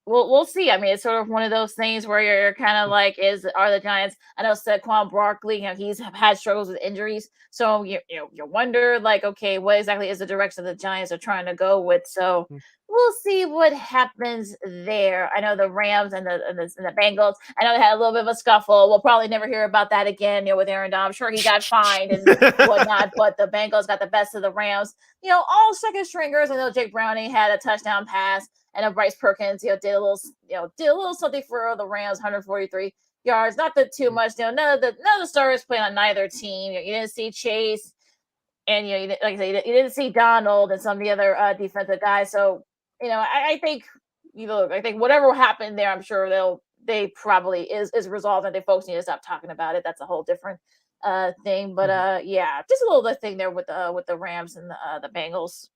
we'll see. I mean, it's sort of one of those things where you're kind of like, are the Giants? I know Saquon Barkley, he's had struggles with injuries, so you wonder, like, okay, what exactly is the direction the Giants are trying to go with? So we'll see what happens there. I know the Rams and the Bengals, I know they had a little bit of a scuffle. We'll probably never hear about that again, with Aaron Donald. I'm sure he got fined and whatnot, but the Bengals got the best of the Rams. All second stringers. I know Jake Browning had a touchdown pass. And Bryce Perkins, did a little something for the Rams, 143 yards. Not that too much. None of the stars playing on neither team. You didn't see Chase, and like I said, you didn't see Donald and some of the other defensive guys. So I think I think whatever happened there, I'm sure they probably is resolved, and they folks need to stop talking about it. That's a whole different thing. But yeah, just a little thing there with the Rams and the Bengals.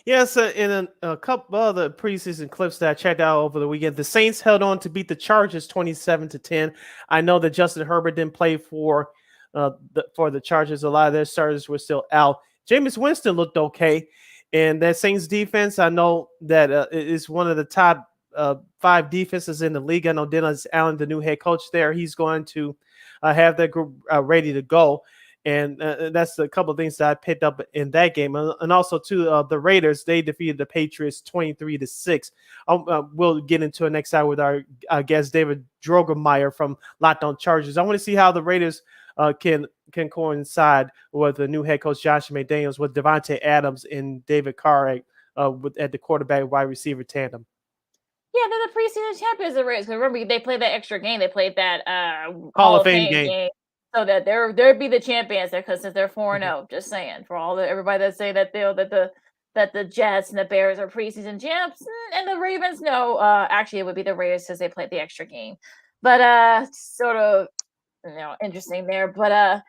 Yes, in a couple other preseason clips that I checked out over the weekend, the Saints held on to beat the Chargers 27-10. I know that Justin Herbert didn't play for the Chargers. A lot of their starters were still out. Jameis Winston looked okay, and that Saints defense, I know that is one of the top 5 defenses in the league. I know Dennis Allen, the new head coach there, he's going to have that group ready to go. And that's a couple of things that I picked up in that game. And also, too, the Raiders, they defeated the Patriots 23-6. We'll get into it next time with our guest, David Droegemeier from Locked On Chargers. I want to see how the Raiders can coincide with the new head coach, Josh McDaniels, with Devontae Adams and David Carr at the quarterback wide receiver tandem. Yeah, they're the preseason champions of the Raiders. Remember, they played that extra game. They played that Hall of Fame game. So that they'd be the champions there, because since they're 4-0, just saying, for everybody that's saying that that the Jets and the Bears are preseason champs, and the Ravens, no, actually it would be the Raiders because they played the extra game. But sort of interesting there. But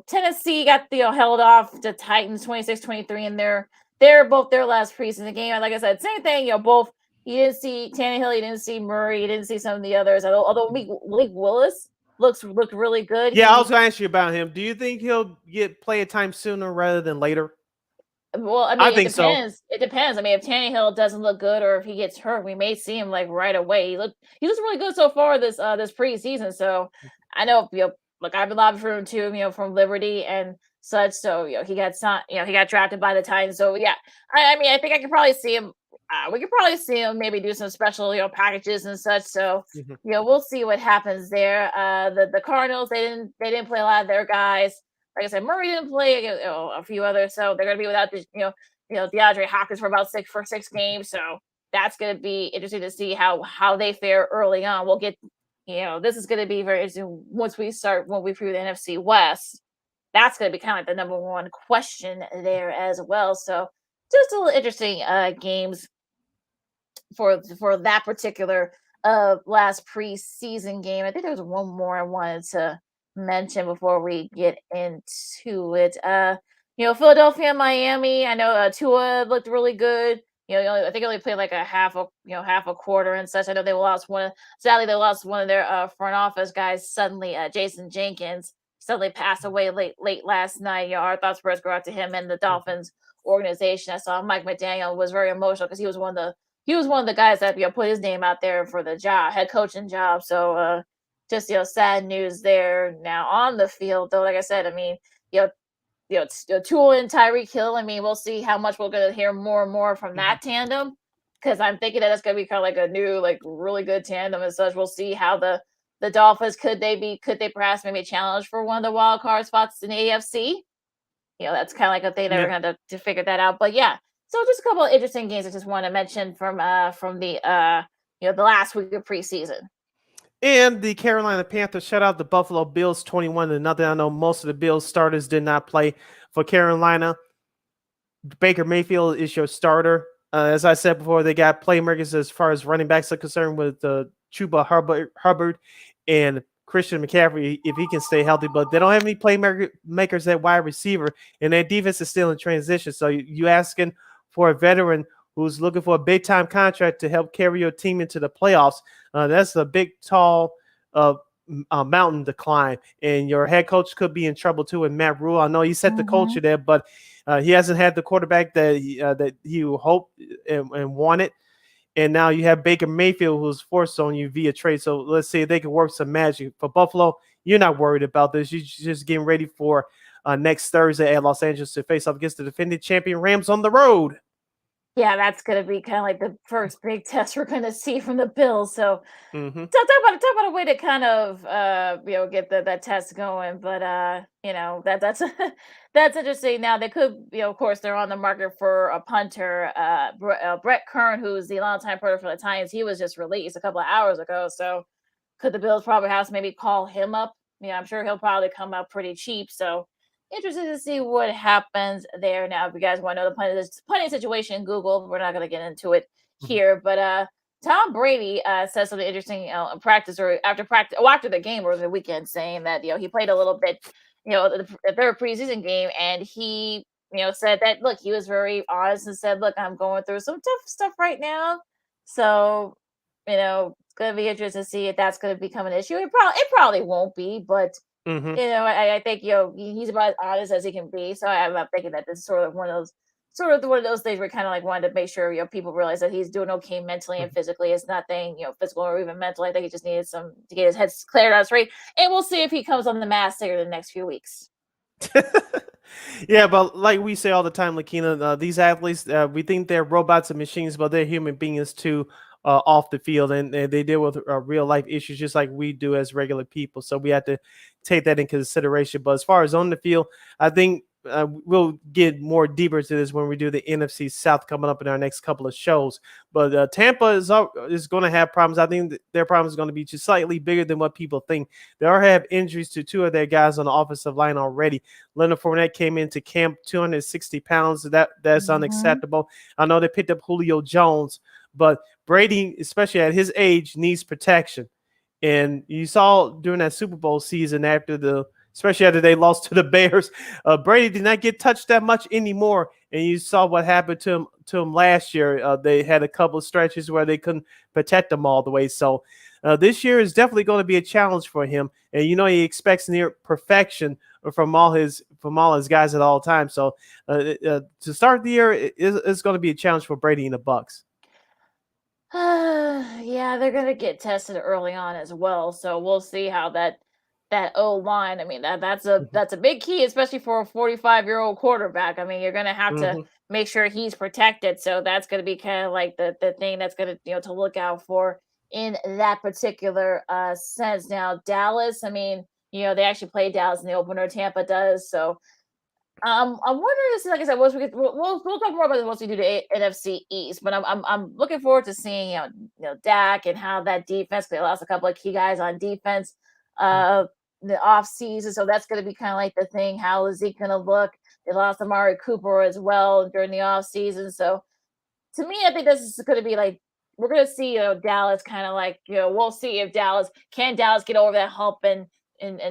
Tennessee got held off the Titans 26-23 in they're both their last preseason game. And like I said, same thing, both. You didn't see Tannehill, you didn't see Murray, you didn't see some of the others. Although Malik Willis looked really good. Yeah, I was going to ask you about him. Do you think he'll get play time sooner rather than later? Well, I mean, it depends. So. It depends. I mean, if Tannehill doesn't look good, or if he gets hurt, we may see him like right away. He looks really good so far this preseason. So I know, look, I've been lobbying for him too, from Liberty and such. So he got drafted by the Titans. So yeah, I mean, I think I could probably see him. We could probably see him maybe do some special, packages and such. So, we'll see what happens there. The Cardinals, they didn't play a lot of their guys. Like I said, Murray didn't play, a few others. So they're going to be without DeAndre Hopkins for about 6 games. So that's going to be interesting to see how they fare early on. We'll get, this is going to be very interesting when we preview the NFC West. That's going to be kind of like the number one question there as well. So just a little interesting games for that particular last preseason game. I think there was one more I wanted to mention before we get into it. Philadelphia and Miami. I know Tua looked really good. I think he only played like a half a quarter and such. I know they lost one. Sadly, they lost one of their front office guys suddenly. Jason Jenkins suddenly passed away late last night. Our thoughts first go out to him and the Dolphins organization. I saw Mike McDaniel was very emotional because he was one of the guys that put his name out there for the job, head coaching job. So just sad news there. Now on the field, though, like I said, I mean, Tool and Tyreek Hill. I mean, we'll see how much we're going to hear more and more from that tandem, because I'm thinking that it's going to be kind of like a new, like really good tandem and such. We'll see how the Dolphins could they perhaps maybe challenge for one of the wild card spots in the AFC. That's kind of like a thing that we're going to figure that out. But yeah, so just a couple of interesting games I just want to mention from the the last week of preseason. And the Carolina Panthers shut out the Buffalo Bills 21-0. I know most of the Bills starters did not play for Carolina. Baker Mayfield is your starter. As I said before, they got playmakers as far as running backs are concerned with Chuba Hubbard and Christian McCaffrey if he can stay healthy. But they don't have any playmakers at wide receiver, and their defense is still in transition. So you asking for a veteran who's looking for a big-time contract to help carry your team into the playoffs. That's a big, tall mountain to climb. And your head coach could be in trouble, too, with Matt Rule. I know he set the culture there, but he hasn't had the quarterback that he hoped and wanted. And now you have Baker Mayfield, who's forced on you via trade. So let's see if they can work some magic. For Buffalo, you're not worried about this. You're just getting ready for next Thursday at Los Angeles to face off against the defending champion Rams on the road. Yeah, that's going to be kind of like the first big test we're going to see from the Bills. So talk about a way to kind of get that test going. But that's that's interesting. Now they could of course they're on the market for a punter, Brett Kern, who's the longtime punter for the Titans. He was just released a couple of hours ago. So could the Bills probably have to maybe call him up? I'm sure he'll probably come out pretty cheap. So interested to see what happens there. Now, if you guys want to know the punting situation, Google. We're not going to get into it here, but Tom Brady says something interesting in practice or after the game or the weekend, saying that he played a little bit, the third preseason game, and he said that look, he was very honest and said, look, I'm going through some tough stuff right now, so it's going to be interesting to see if that's going to become an issue. It probably won't be, but. I think he's about as honest as he can be. So I'm thinking that this is sort of one of those things where kind of like wanted to make sure people realize that he's doing okay mentally and physically. It's nothing physical or even mental. I think he just needed to get his head cleared out straight. And we'll see if he comes on the mask here in the next few weeks. Yeah, but like we say all the time, Lakeena, these athletes, we think they're robots and machines, but they're human beings too. Off the field, and they deal with real life issues just like we do as regular people. So we have to take that in consideration. But as far as on the field, I think we'll get more deeper to this when we do the NFC South coming up in our next couple of shows. But Tampa is going to have problems. I think their problem is going to be just slightly bigger than what people think. They already have injuries to two of their guys on the offensive line already. Leonard Fournette came into camp 260 pounds. That's unacceptable. I know they picked up Julio Jones, but Brady, especially at his age, needs protection. And you saw during that Super Bowl season especially after they lost to the Bears, Brady did not get touched that much anymore. And you saw what happened to him last year. They had a couple of stretches where they couldn't protect him all the way. So this year is definitely going to be a challenge for him. And he expects near perfection from all his guys at all times. So to start the year, it's going to be a challenge for Brady and the Bucs. Yeah, they're gonna get tested early on as well, so we'll see how that O line. I mean, that's a big key, especially for a 45-year-old quarterback. I mean, you're gonna have to make sure he's protected, so that's gonna be kind of like the thing that's gonna to look out for in that particular sense. Now, Dallas, I mean, they actually play Dallas in the opener. Tampa does, so. I'm wondering, like I said, we'll talk more about this once we do the NFC East. But I'm looking forward to seeing Dak and how that defense. They lost a couple of key guys on defense the off season, so that's going to be kind of like the thing. How is he going to look? They lost Amari Cooper as well during the off season. So to me, I think this is going to be like we're going to see Dallas kind of like we'll see if Dallas get over that hump and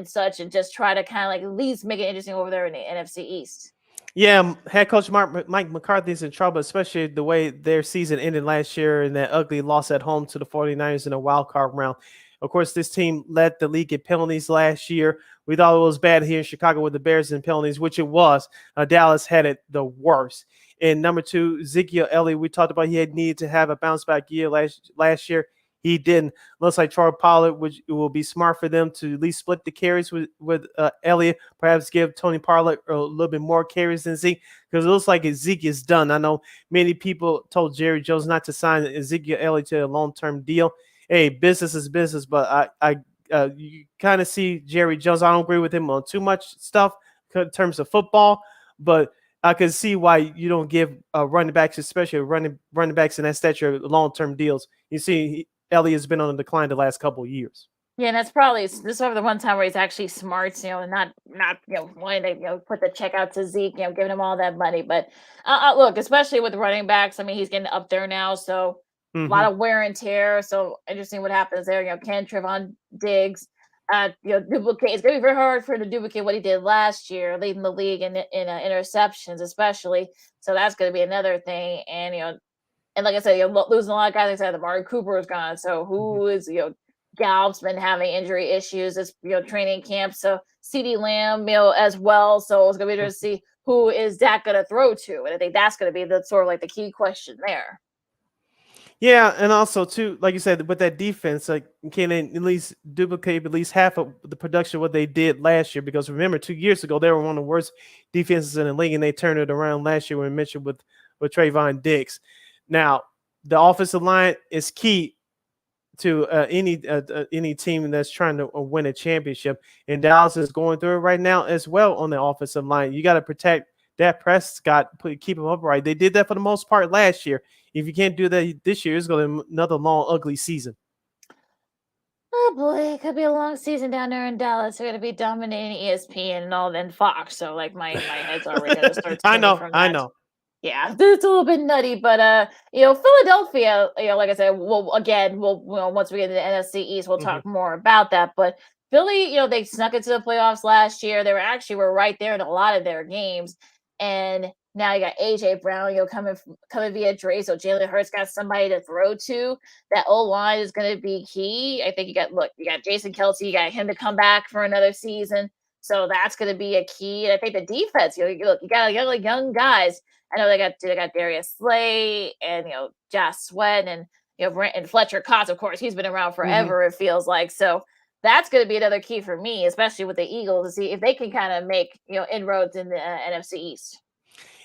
such, and just try to kind of like at least make it interesting over there in the NFC East. Yeah, head coach Mike McCarthy's in trouble, especially the way their season ended last year and that ugly loss at home to the 49ers in a wild card round. Of course, this team led the league in penalties last year. We thought it was bad here in Chicago with the Bears in penalties, which it was. Dallas had it the worst. And number 2, Ezekiel Elliott, we talked about he had needed to have a bounce back year last year. He didn't. Looks like Troy Pollard, which it will be smart for them to at least split the carries with Elliott. Perhaps give Tony Pollard a little bit more carries than Zeke, because it looks like Zeke is done. I know many people told Jerry Jones not to sign Ezekiel Elliott to a long-term deal. Hey, business is business, but you kind of see Jerry Jones. I don't agree with him on too much stuff in terms of football, but I can see why you don't give running backs, especially running backs in that stature, long-term deals. You see, Elliott's been on a decline the last couple of years. Yeah, and that's probably the one time where he's actually smart, and not wanting to put the check out to Zeke, giving him all that money. But look, especially with running backs, I mean, he's getting up there now, so a lot of wear and tear. So interesting what happens there. Can Trevon Diggs, duplicate? It's gonna be very hard for him to duplicate what he did last year, leading the league in interceptions, especially. So that's gonna be another thing, and and like I said, losing a lot of guys. Like I said, Amari Cooper is gone. So who is, Gallups been having injury issues. It's, training camp. So CeeDee Lamb, as well. So it's going to be interesting to see who is Dak going to throw to. And I think that's going to be the sort of like the key question there. Yeah, and also too, like you said, with that defense, like, can they at least duplicate at least half of the production of what they did last year? Because remember, 2 years ago they were one of the worst defenses in the league, and they turned it around last year when we mentioned with Trayvon Diggs. Now, the offensive line is key to any team that's trying to win a championship, and Dallas is going through it right now as well on the offensive line. You got to protect Dak Prescott, keep him upright. They did that for the most part last year. If you can't do that this year, it's going to be another long, ugly season. Oh boy, it could be a long season down there in Dallas. They're going to be dominating ESPN and all, then Fox. So like my head's already going to start. I know. Yeah, it's a little bit nutty, but Philadelphia, like I said, we'll once we get into the NFC East, we'll talk more about that. But Philly, they snuck into the playoffs last year. They were right there in a lot of their games, and now you got AJ Brown, coming via Dre. So Jalen Hurts got somebody to throw to. That O-line is going to be key. I think you got Jason Kelce, you got him to come back for another season. So that's going to be a key. And I think the defense, you got young guys. I know they got Darius Slay and Josh Sweat and and Fletcher Cox. Of course, he's been around forever. It feels like. So that's going to be another key for me, especially with the Eagles, to see if they can kind of make inroads in the NFC East.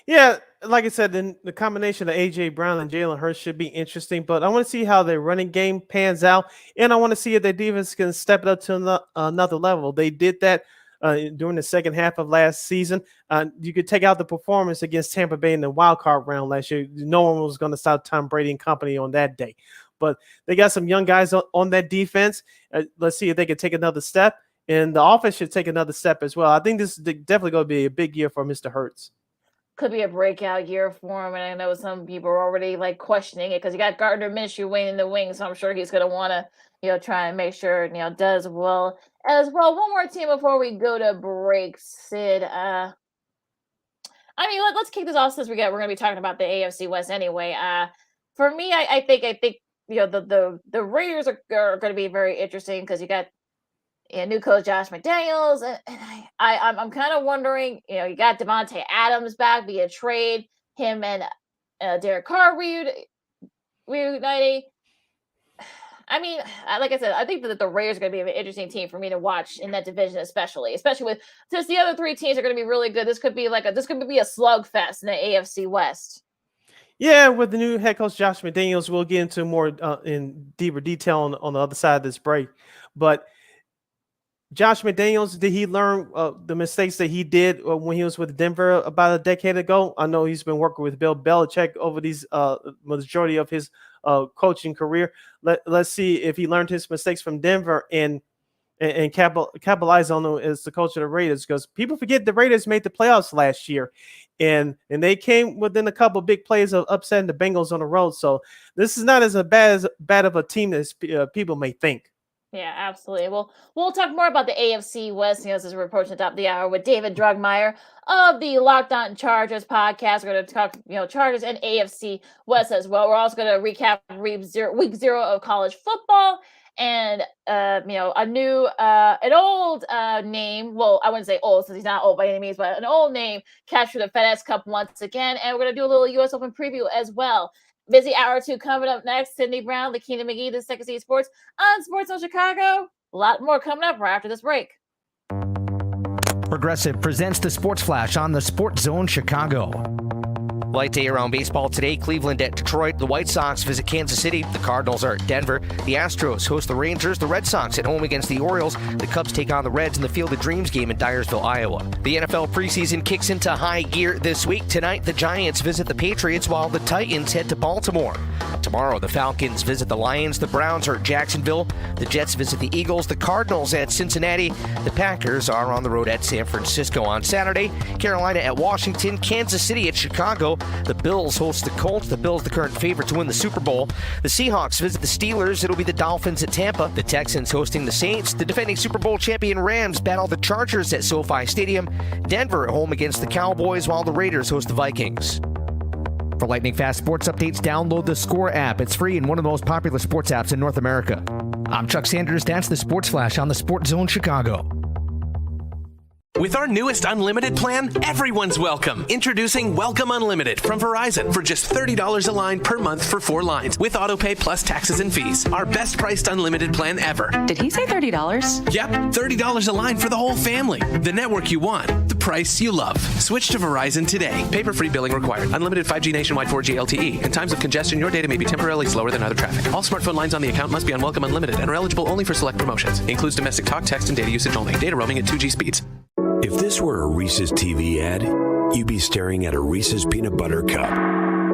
Yeah, like I said, then the combination of AJ Brown and Jalen Hurts should be interesting. But I want to see how their running game pans out, and I want to see if their defense can step it up to another level. They did that during the second half of last season. You could take out the performance against Tampa Bay in the wild card round last year. No one was going to stop Tom Brady and company on that day. But they got some young guys on that defense. Let's see if they can take another step. And the offense should take another step as well. I think this is definitely going to be a big year for Mr. Hurts. Could be a breakout year for him. And I know some people are already questioning it because you got Gardner Minshew waiting in the wings. So I'm sure he's going to want to, try and make sure, does well as well. One more team before we go to break, Sid. Let's kick this off since we're going to be talking about the AFC West anyway. For me, I think the Raiders are going to be very interesting because you got new coach Josh McDaniels, and I'm kind of wondering, you got Devontae Adams back via trade, him and Derek Carr reuniting. I mean, like I said, I think that the Raiders are going to be an interesting team for me to watch in that division, especially with since the other three teams are going to be really good. This could be a slugfest in the AFC West. Yeah, with the new head coach Josh McDaniels, we'll get into more in deeper detail on the other side of this break. But Josh McDaniels, did he learn the mistakes that he did when he was with Denver about a decade ago? I know he's been working with Bill Belichick over these majority of his coaching career. Let's see if he learned his mistakes from Denver and capitalize on them as the coach of the Raiders, because people forget the Raiders made the playoffs last year, and they came within a couple of big plays of upsetting the Bengals on the road. So this is not as bad of a team as people may think. Yeah, absolutely. Well, we'll talk more about the AFC West, as we're approaching the top of the hour with David Droegemeier of the Locked On Chargers podcast. We're going to talk, Chargers and AFC West as well. We're also going to recap week zero of college football and an old name. Well, I wouldn't say old since he's not old by any means, but an old name captured the FedEx Cup once again. And we're gonna do a little U.S. Open preview as well. Busy hour 2 coming up next. Sydney Brown, Lakeena McGee, the Second City Sports on Sports Zone Chicago. A lot more coming up right after this break. Progressive presents the Sports Flash on the Sports Zone Chicago. Light day around baseball today. Cleveland at Detroit. The White Sox visit Kansas City. The Cardinals are at Denver. The Astros host the Rangers. The Red Sox at home against the Orioles. The Cubs take on the Reds in the Field of Dreams game in Dyersville, Iowa. The NFL preseason kicks into high gear this week. Tonight, the Giants visit the Patriots while the Titans head to Baltimore. Tomorrow, the Falcons visit the Lions. The Browns are at Jacksonville. The Jets visit the Eagles. The Cardinals at Cincinnati. The Packers are on the road at San Francisco. On Saturday, Carolina at Washington. Kansas City at Chicago. The Bills host the Colts. The Bills, the current favorite to win the Super Bowl. The Seahawks visit the Steelers. It'll be the Dolphins at Tampa. The Texans hosting the Saints. The defending Super Bowl champion Rams battle the Chargers at SoFi Stadium. Denver at home against the Cowboys, while the Raiders host the Vikings. For lightning fast sports updates, download the Score app. It's free and one of the most popular sports apps in North America. I'm Chuck Sanders. That's the Sports Flash on the Sports Zone Chicago. With our newest unlimited plan, everyone's welcome. Introducing Welcome Unlimited from Verizon for just $30 a line per month for 4 lines with autopay plus taxes and fees. Our best priced unlimited plan ever. Did he say $30? Yep, $30 a line for the whole family. The network you want, the price you love. Switch to Verizon today. Paper-free billing required. Unlimited 5G nationwide 4G LTE. In times of congestion, your data may be temporarily slower than other traffic. All smartphone lines on the account must be on Welcome Unlimited and are eligible only for select promotions. Includes domestic talk, text, and data usage only. Data roaming at 2G speeds. If this were a Reese's TV ad, you'd be staring at a Reese's peanut butter cup.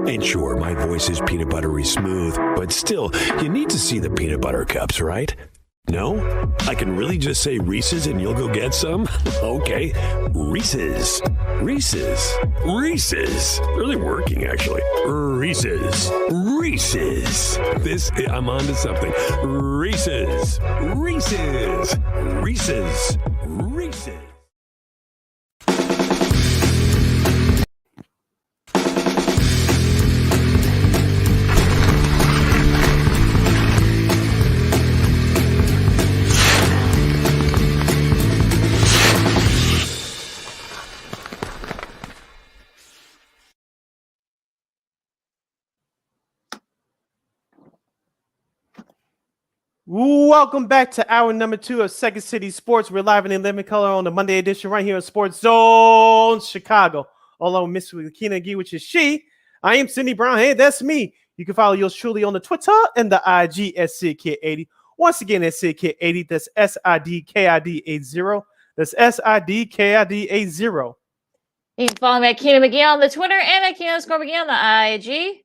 And sure, my voice is peanut buttery smooth, but still, you need to see the peanut butter cups, right? No? I can really just say Reese's and you'll go get some? Okay. Reese's. Reese's. Reese's. Really working, actually. Reese's. Reese's. I'm on to something. Reese's. Reese's. Reese's. Reese's. Welcome back to hour number 2 of Second City Sports. We're live and in living color on the Monday edition right here on Sports Zone Chicago. Along with Miss Lakeena McGee, which is she. I am Sydney Brown. Hey, that's me. You can follow yours truly on the Twitter and the IG at SidKid80. Once again, at SidKid80. That's SIDKID80. That's SIDKID80. You can follow me at Lakeena McGee on the Twitter and at Lakeena_McGee on the IG.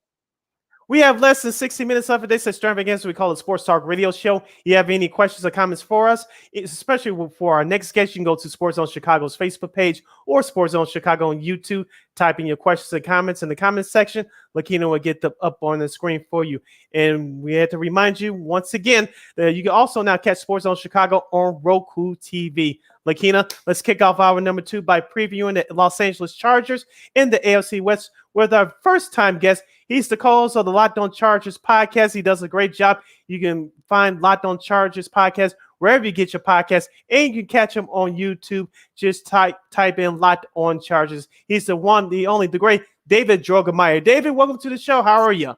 We have less than 60 minutes left of this extravaganza we call a Sports Talk Radio Show. You have any questions or comments for us, especially for our next guest, you can go to Sports Zone Chicago's Facebook page or Sports Zone Chicago on YouTube. Type in your questions and comments in the comments section. Lakeena will get them up on the screen for you. And we had to remind you once again that you can also now catch Sports Zone Chicago on Roku TV. Lakeena, let's kick off hour number 2 by previewing the Los Angeles Chargers in the AFC West with our first-time guest. He's the co-host of the Locked On Chargers podcast. He does a great job. You can find Locked On Chargers podcast wherever you get your podcast, and you can catch him on YouTube. Just type in Locked On Chargers. He's the one, the only, the great David Droegemeier. David, welcome to the show. How are you?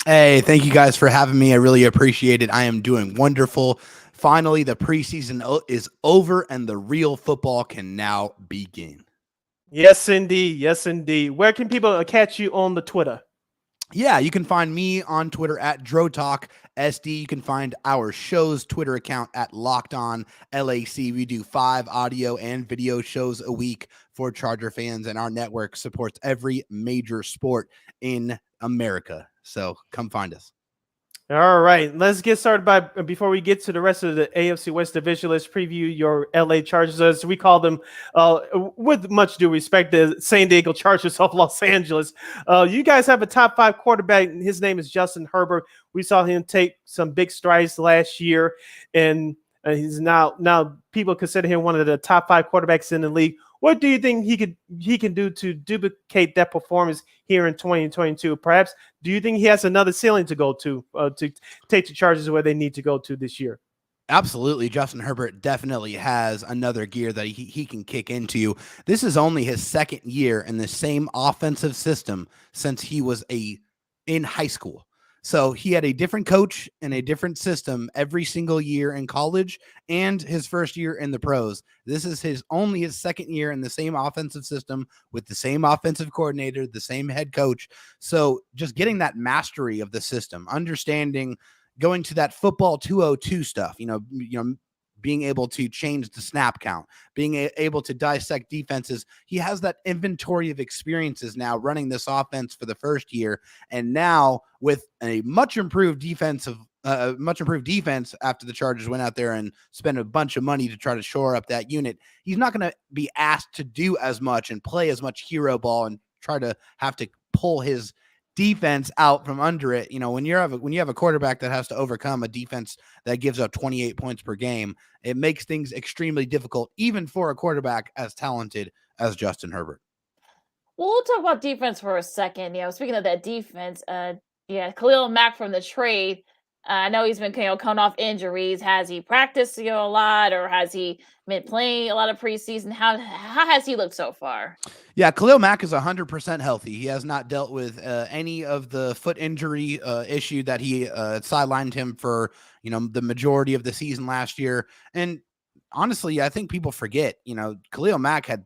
Hey, thank you guys for having me. I really appreciate it. I am doing wonderful. Finally, the preseason is over, and the real football can now begin. Yes, indeed. Yes, indeed. Where can people catch you on the Twitter? Yeah, you can find me on Twitter at DroTalkSD. You can find our show's Twitter account at Locked On LAC. We do 5 audio and video shows a week for Charger fans, and our network supports every major sport in America. So come find us. All right, let's get started before we get to the rest of the AFC West division. Let's preview your LA Chargers, as we call them, with much due respect, the San Diego Chargers of Los Angeles. You guys have a top 5 quarterback. His name is Justin Herbert. We saw him take some big strides last year, and He's now people consider him one of the top 5 quarterbacks in the league. What do you think he can do to duplicate that performance here in 2022? Perhaps do you think he has another ceiling to go to take the Chargers where they need to go to this year? Absolutely. Justin Herbert definitely has another gear that he can kick into. This is only his second year in the same offensive system since he was in high school. So he had a different coach and a different system every single year in college and his first year in the pros. This is only his second year in the same offensive system with the same offensive coordinator, the same head coach. So just getting that mastery of the system, understanding, going to that football 202 stuff, being able to change the snap count, being able to dissect defenses. He has that inventory of experiences now running this offense for the first year. And now with a much improved defense after the Chargers went out there and spent a bunch of money to try to shore up that unit, he's not going to be asked to do as much and play as much hero ball and try to have to pull his defense out from under it. When you have a quarterback that has to overcome a defense that gives up 28 points per game, it makes things extremely difficult, even for a quarterback as talented as Justin Herbert. Well, we'll talk about defense for a second. Speaking of that defense, Khalil Mack from the trade. I know he's been coming off injuries. Has he practiced a lot, or has he been playing a lot of preseason? How has he looked so far? Yeah, Khalil Mack is 100% healthy. He has not dealt with any of the foot injury issue that he sidelined him for the majority of the season last year. And honestly, I think people forget. Khalil Mack had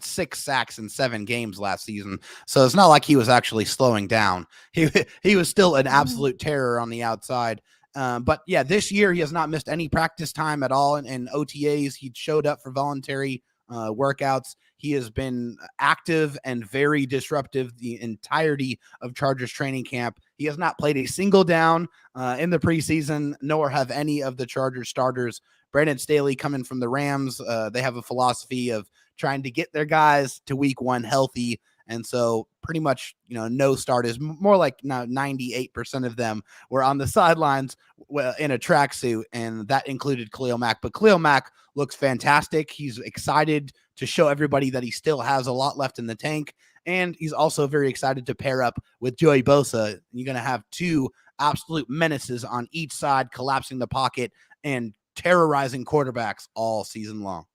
6 sacks in 7 games last season, so it's not like he was actually slowing down. He was still an absolute terror on the outside. But yeah, this year he has not missed any practice time at all in OTAs. He showed up for voluntary workouts. He has been active and very disruptive the entirety of Chargers training camp. He has not played a single down in the preseason, nor have any of the Chargers starters. Brandon Staley coming from the Rams, they have a philosophy of trying to get their guys to week 1 healthy. And so pretty much, no starters, more like 98% of them were on the sidelines in a tracksuit, and that included Khalil Mack. But Khalil Mack looks fantastic. He's excited to show everybody that he still has a lot left in the tank. And he's also very excited to pair up with Joey Bosa. You're going to have 2 absolute menaces on each side, collapsing the pocket and terrorizing quarterbacks all season long.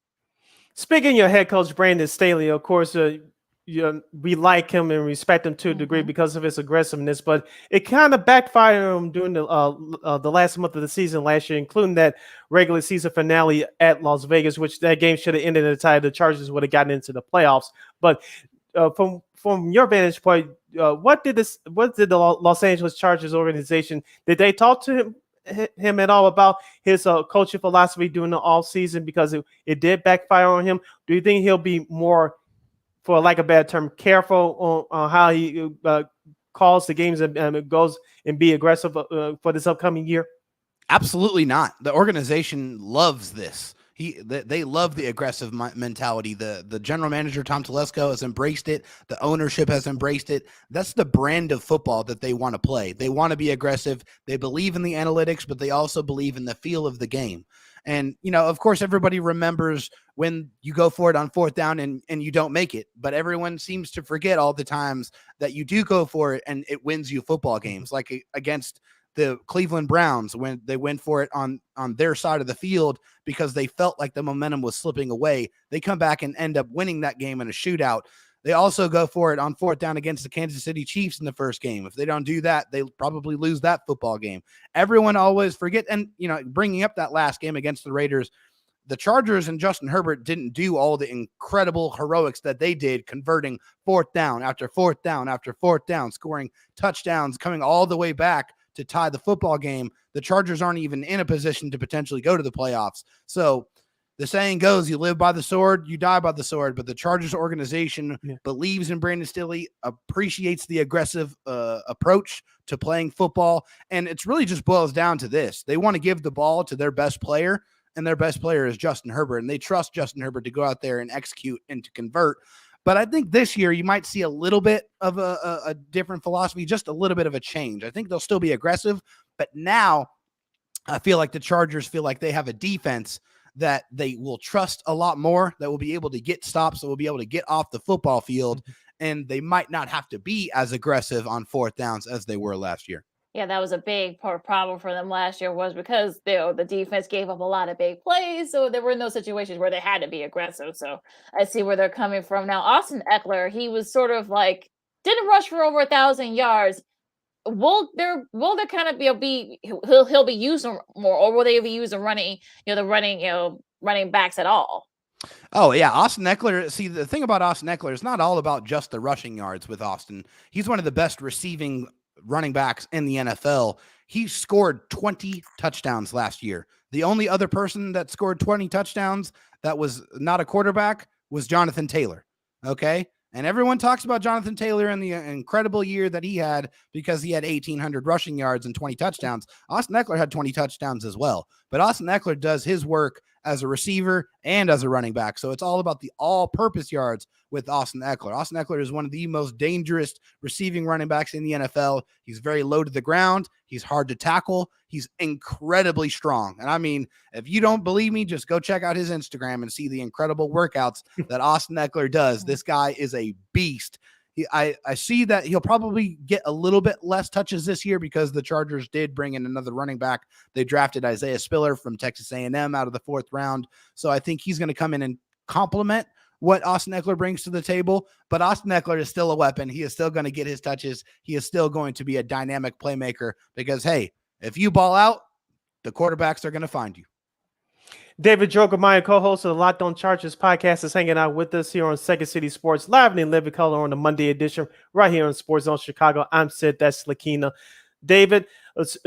Speaking of your head coach, Brandon Staley, of course, we like him and respect him to a degree because of his aggressiveness, but it kind of backfired on him during the last month of the season last year, including that regular season finale at Las Vegas, which that game should have ended in a tie. The Chargers would have gotten into the playoffs. But from your vantage point, what did the Los Angeles Chargers organization, did they talk to him at all about his coaching philosophy during the off season, because it did backfire on him? Do you think he'll be more, for lack of a bad term, careful on how he calls the games and goes and be aggressive for this upcoming year? Absolutely not. The organization loves this. They love the aggressive mentality. The general manager, Tom Telesco, has embraced it. The ownership has embraced it. That's the brand of football that they want to play. They want to be aggressive. They believe in the analytics, but they also believe in the feel of the game. And, of course, everybody remembers when you go for it on 4th down and you don't make it. But everyone seems to forget all the times that you do go for it and it wins you football games, like against the Cleveland Browns when they went for it on their side of the field because they felt like the momentum was slipping away. They come back and end up winning that game in a shootout. They also go for it on 4th down against the Kansas City Chiefs in the first game. If they don't do that, they probably lose that football game. Everyone always forget. And, bringing up that last game against the Raiders, the Chargers and Justin Herbert didn't do all the incredible heroics that they did, converting 4th down after 4th down after 4th down, scoring touchdowns, coming all the way back to tie the football game. The Chargers aren't even in a position to potentially go to the playoffs. So the saying goes, you live by the sword, you die by the sword. But the Chargers organization believes in Brandon Staley, appreciates the aggressive approach to playing football. And it's really just boils down to this. They want to give the ball to their best player, and their best player is Justin Herbert. And they trust Justin Herbert to go out there and execute and to convert. But I think this year you might see a little bit of a different philosophy, just a little bit of a change. I think they'll still be aggressive, but now I feel like the Chargers feel like they have a defense that they will trust a lot more, that will be able to get stops, that will be able to get off the football field, and they might not have to be as aggressive on fourth downs as they were last year. Yeah, that was a big problem for them last year, was because the defense gave up a lot of big plays, so there were no situations where they had to be aggressive. So I see where they're coming from now. Austin Eckler, he was sort of like didn't rush for over 1,000 yards. Will there kind of be he'll be used more, or will they be using running running backs at all? Oh, yeah. Austin Eckler. See, the thing about Austin Eckler is not all about just the rushing yards with Austin. He's one of the best receiving running backs in the NFL. He scored 20 touchdowns last year. The only other person that scored 20 touchdowns that was not a quarterback was Jonathan Taylor. Okay. And everyone talks about Jonathan Taylor and the incredible year that he had because he had 1,800 rushing yards and 20 touchdowns. Austin Eckler had 20 touchdowns as well. But Austin Eckler does his work as a receiver and as a running back. So it's all about the all-purpose yards with Austin Eckler. Austin Eckler is one of the most dangerous receiving running backs in the NFL. He's very low to the ground. He's hard to tackle. He's incredibly strong. And I mean, if you don't believe me, just go check out his Instagram and see the incredible workouts that Austin Eckler does. This guy is a beast. I see that he'll probably get a little bit less touches this year because the Chargers did bring in another running back. They drafted Isaiah Spiller from Texas A&M out of the 4th round. So I think he's going to come in and complement what Austin Eckler brings to the table. But Austin Eckler is still a weapon. He is still going to get his touches. He is still going to be a dynamic playmaker because, hey, if you ball out, the quarterbacks are going to find you. David Droegemeier, co-host of the Locked On Chargers podcast, is hanging out with us here on Second City Sports, live and in living color on the Monday edition, right here on Sports Zone Chicago. I'm Sid, that's Lakeena. David,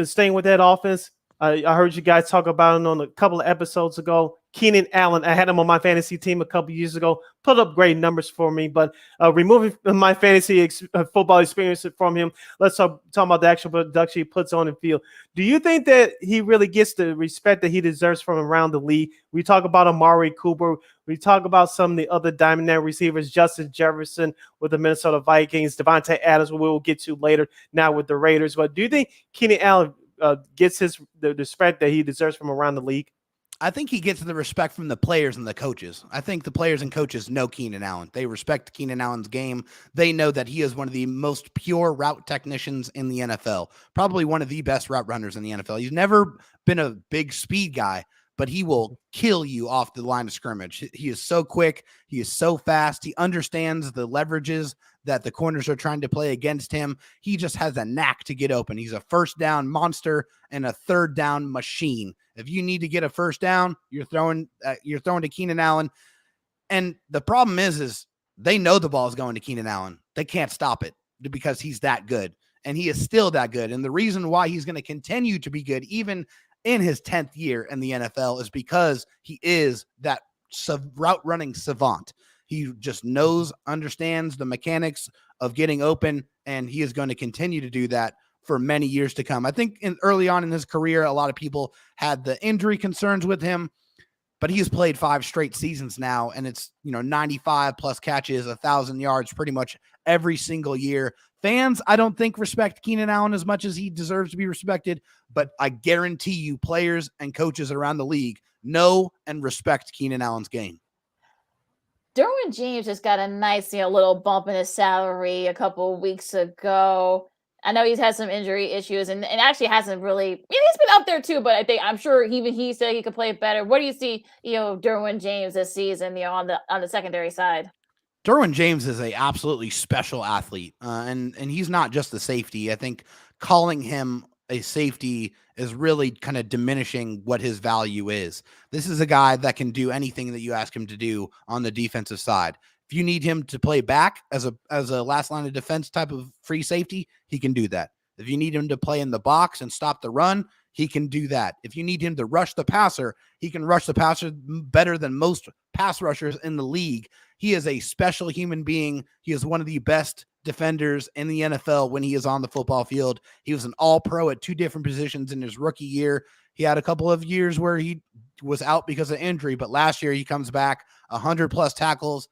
staying with that offense, I heard you guys talk about it on a couple of episodes ago. Keenan Allen, I had him on my fantasy team a couple years ago, put up great numbers for me, but removing my fantasy football experience from him, let's talk about the actual production he puts on the field. Do you think that he really gets the respect that he deserves from around the league? We talk about Amari Cooper. We talk about some of the other dynamic receivers, Justin Jefferson with the Minnesota Vikings, Devontae Adams, who we'll get to later now with the Raiders. But do you think Keenan Allen gets the respect that he deserves from around the league? I think he gets the respect from the players and the coaches. I think the players and coaches know Keenan Allen. They respect Keenan Allen's game. They know that he is one of the most pure route technicians in the NFL, probably one of the best route runners in the NFL. He's never been a big speed guy, but he will kill you off the line of scrimmage. He is so quick. He is so fast. He understands the leverages that the corners are trying to play against him. He just has a knack to get open. He's a first down monster and a third down machine. If you need to get a first down, you're throwing to Keenan Allen. And the problem is they know the ball is going to Keenan Allen. They can't stop it because he's that good. And he is still that good. And the reason why he's going to continue to be good, even in his 10th year in the NFL, is because he is that route running savant. He just understands the mechanics of getting open, and he is going to continue to do that for many years to come. I think early on in his career, a lot of people had the injury concerns with him, but he's played 5 straight seasons now, and it's 95 plus catches, 1,000 yards pretty much every single year. Fans, I don't think respect Keenan Allen as much as he deserves to be respected, but I guarantee you players and coaches around the league know and respect Keenan Allen's game. Derwin James just got a nice, little bump in his salary a couple of weeks ago. I know he's had some injury issues and actually hasn't really, he's been up there too, but I'm sure even he said he could play better. What do you see, Derwin James this season, on the secondary side? Derwin James is a absolutely special athlete, and he's not just a safety. I think calling him a safety is really kind of diminishing what his value is. This is a guy that can do anything that you ask him to do on the defensive side. If you need him to play back as a last line of defense type of free safety, he can do that. If you need him to play in the box and stop the run, he can do that. If you need him to rush the passer, he can rush the passer better than most pass rushers in the league. He is a special human being. He is one of the best defenders in the NFL when he is on the football field. He was an all-pro at 2 different positions in his rookie year. He had a couple of years where he was out because of injury, but last year he comes back 100+ tackles,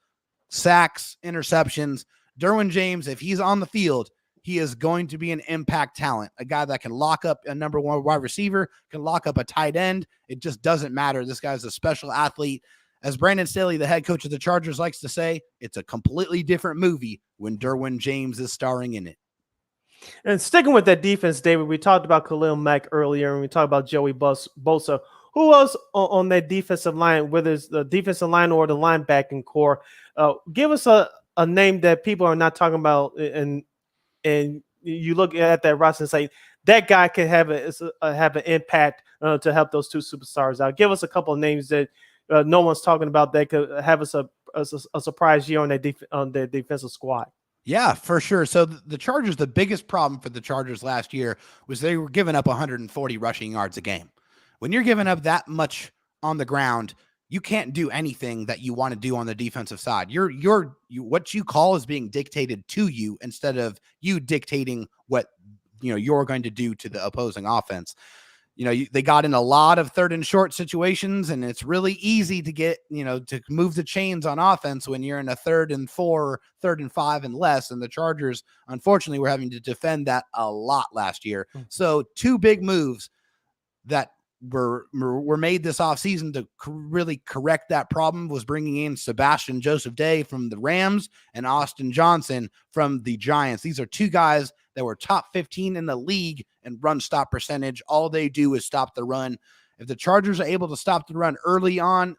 sacks, interceptions. Derwin James, if he's on the field, he is going to be an impact talent, a guy that can lock up a number one wide receiver, can lock up a tight end. It just doesn't matter. This guy's a special athlete. As Brandon Staley, the head coach of the Chargers, likes to say, it's a completely different movie when Derwin James is starring in it. And sticking with that defense, David, we talked about Khalil Mack earlier, and we talked about Joey Bosa. Who else on that defensive line, whether it's the defensive line or the linebacking core? Give us a name that people are not talking about, and you look at that roster and say that guy can have an impact to help those two superstars out. Give us a couple of names that no one's talking about that could have us a surprise year on their defensive squad. Yeah, for sure. So the Chargers, the biggest problem for the Chargers last year was they were giving up 140 rushing yards a game. When you're giving up that much on the ground, you can't do anything that you want to do on the defensive side. What you call is being dictated to you instead of you dictating what you're going to do to the opposing offense. They got in a lot of 3rd and short situations, and it's really easy to get, to move the chains on offense when you're in a 3rd and 4, 3rd and 5 and less. And the Chargers, unfortunately, were having to defend that a lot last year. So 2 big moves that were made this offseason to really correct that problem was bringing in Sebastian Joseph Day from the Rams and Austin Johnson from the Giants. These are 2 guys that were top 15 in the league in run stop percentage. All they do is stop the run. If the Chargers are able to stop the run early on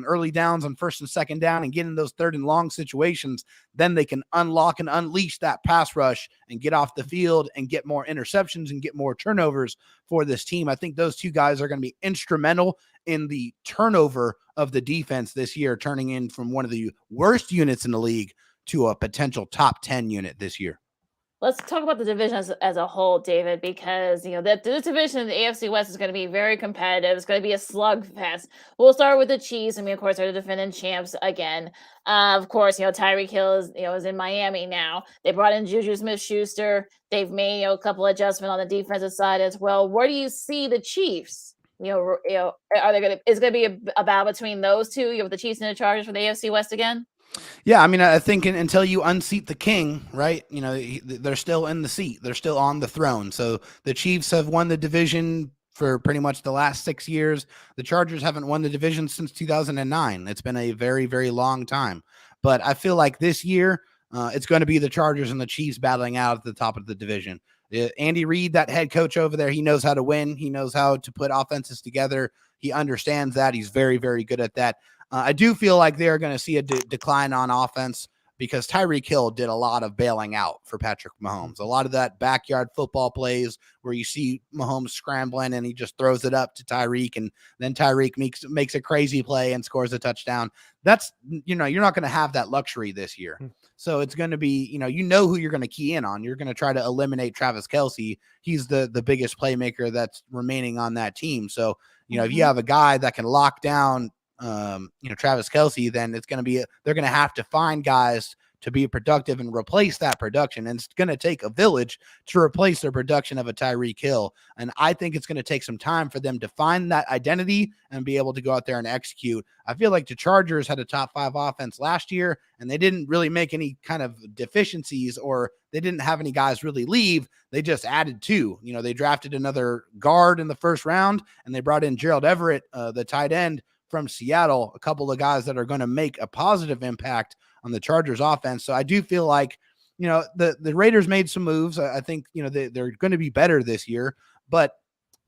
early downs on 1st and 2nd down and get in those 3rd and long situations, then they can unlock and unleash that pass rush and get off the field and get more interceptions and get more turnovers for this team. I think those 2 guys are going to be instrumental in the turnover of the defense this year, turning in from one of the worst units in the league to a potential top 10 unit this year. Let's talk about the division as a whole, David, because this division, the AFC West, is going to be very competitive. It's going to be a slugfest. We'll start with the Chiefs. Of course, they're the defending champs again. Of course, Tyreek Hill is in Miami now. They brought in Juju Smith-Schuster. They've made a couple adjustments on the defensive side as well. Where do you see the Chiefs? Are they going to? Is going to be a battle between those two? You have the Chiefs and the Chargers for the AFC West again. Yeah, I think until you unseat the king, right, they're still in the seat. They're still on the throne. So the Chiefs have won the division for pretty much the last 6 years. The Chargers haven't won the division since 2009. It's been a very, very long time. But I feel like this year it's going to be the Chargers and the Chiefs battling out at the top of the division. Andy Reid, that head coach over there, he knows how to win. He knows how to put offenses together. He understands that. He's very, very good at that. I do feel like they're going to see a decline on offense because Tyreek Hill did a lot of bailing out for Patrick Mahomes. A lot of that backyard football plays where you see Mahomes scrambling and he just throws it up to Tyreek, and then Tyreek makes a crazy play and scores a touchdown. That's, you're not going to have that luxury this year. So it's going to be, who you're going to key in on. You're going to try to eliminate Travis Kelce. He's the biggest playmaker that's remaining on that team. So, if you have a guy that can lock down Travis Kelce, then they're going to have to find guys to be productive and replace that production. And it's going to take a village to replace their production of a Tyreek Hill. And I think it's going to take some time for them to find that identity and be able to go out there and execute. I feel like the Chargers had a top 5 offense last year, and they didn't really make any kind of deficiencies, or they didn't have any guys really leave. They just added 2. They drafted another guard in the 1st round, and they brought in Gerald Everett, the tight end from Seattle, a couple of guys that are going to make a positive impact on the Chargers offense. So I do feel like, the Raiders made some moves. I think, they're going to be better this year, but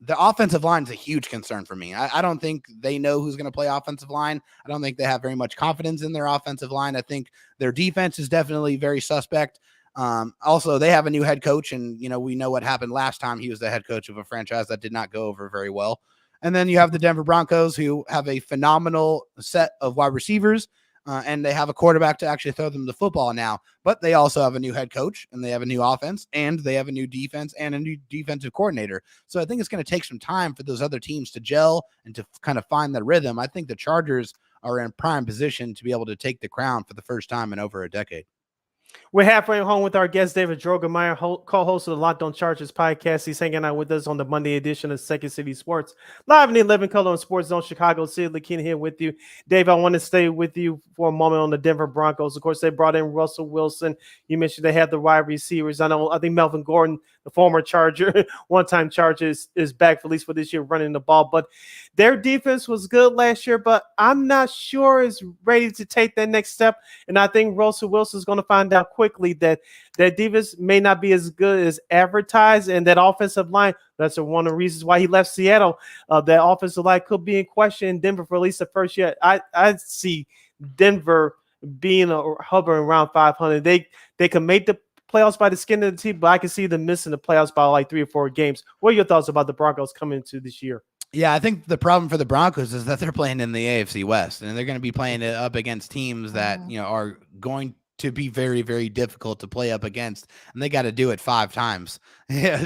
the offensive line is a huge concern for me. I don't think they know who's going to play offensive line. I don't think they have very much confidence in their offensive line. I think their defense is definitely very suspect. Also, they have a new head coach, and, we know what happened last time he was the head coach of a franchise that did not go over very well. And then you have the Denver Broncos, who have a phenomenal set of wide receivers, and they have a quarterback to actually throw them the football now. But they also have a new head coach, and they have a new offense, and they have a new defense and a new defensive coordinator. So I think it's going to take some time for those other teams to gel and to kind of find the rhythm. I think the Chargers are in prime position to be able to take the crown for the first time in over a decade. We're halfway home with our guest, David Droegemeier, co-host of the Locked On Chargers podcast. He's hanging out with us on the Monday edition of Second City Sports, live in the 11 color on Sports Zone Chicago. Sid, Lakeena here with you. Dave, I want to stay with you for a moment on the Denver Broncos. Of course, they brought in Russell Wilson. You mentioned they had the wide receivers. I think Melvin Gordon, the former Charger, one-time Charger, is back, at least for this year, running the ball. But their defense was good last year, but I'm not sure it's ready to take that next step. And I think Russell Wilson is going to find out quickly that defense may not be as good as advertised, and that offensive line, that's one of the reasons why he left Seattle. That offensive line could be in question in Denver for at least the first year. I see Denver being hovering around 500. They can make the playoffs by the skin of the teeth, but I can see them missing the playoffs by like 3 or 4 games. What are your thoughts about the Broncos coming into this year? Yeah, I think the problem for the Broncos is that they're playing in the AFC West, and they're going to be playing it up against teams that, are going to be very, very difficult to play up against, and they got to do it 5 times,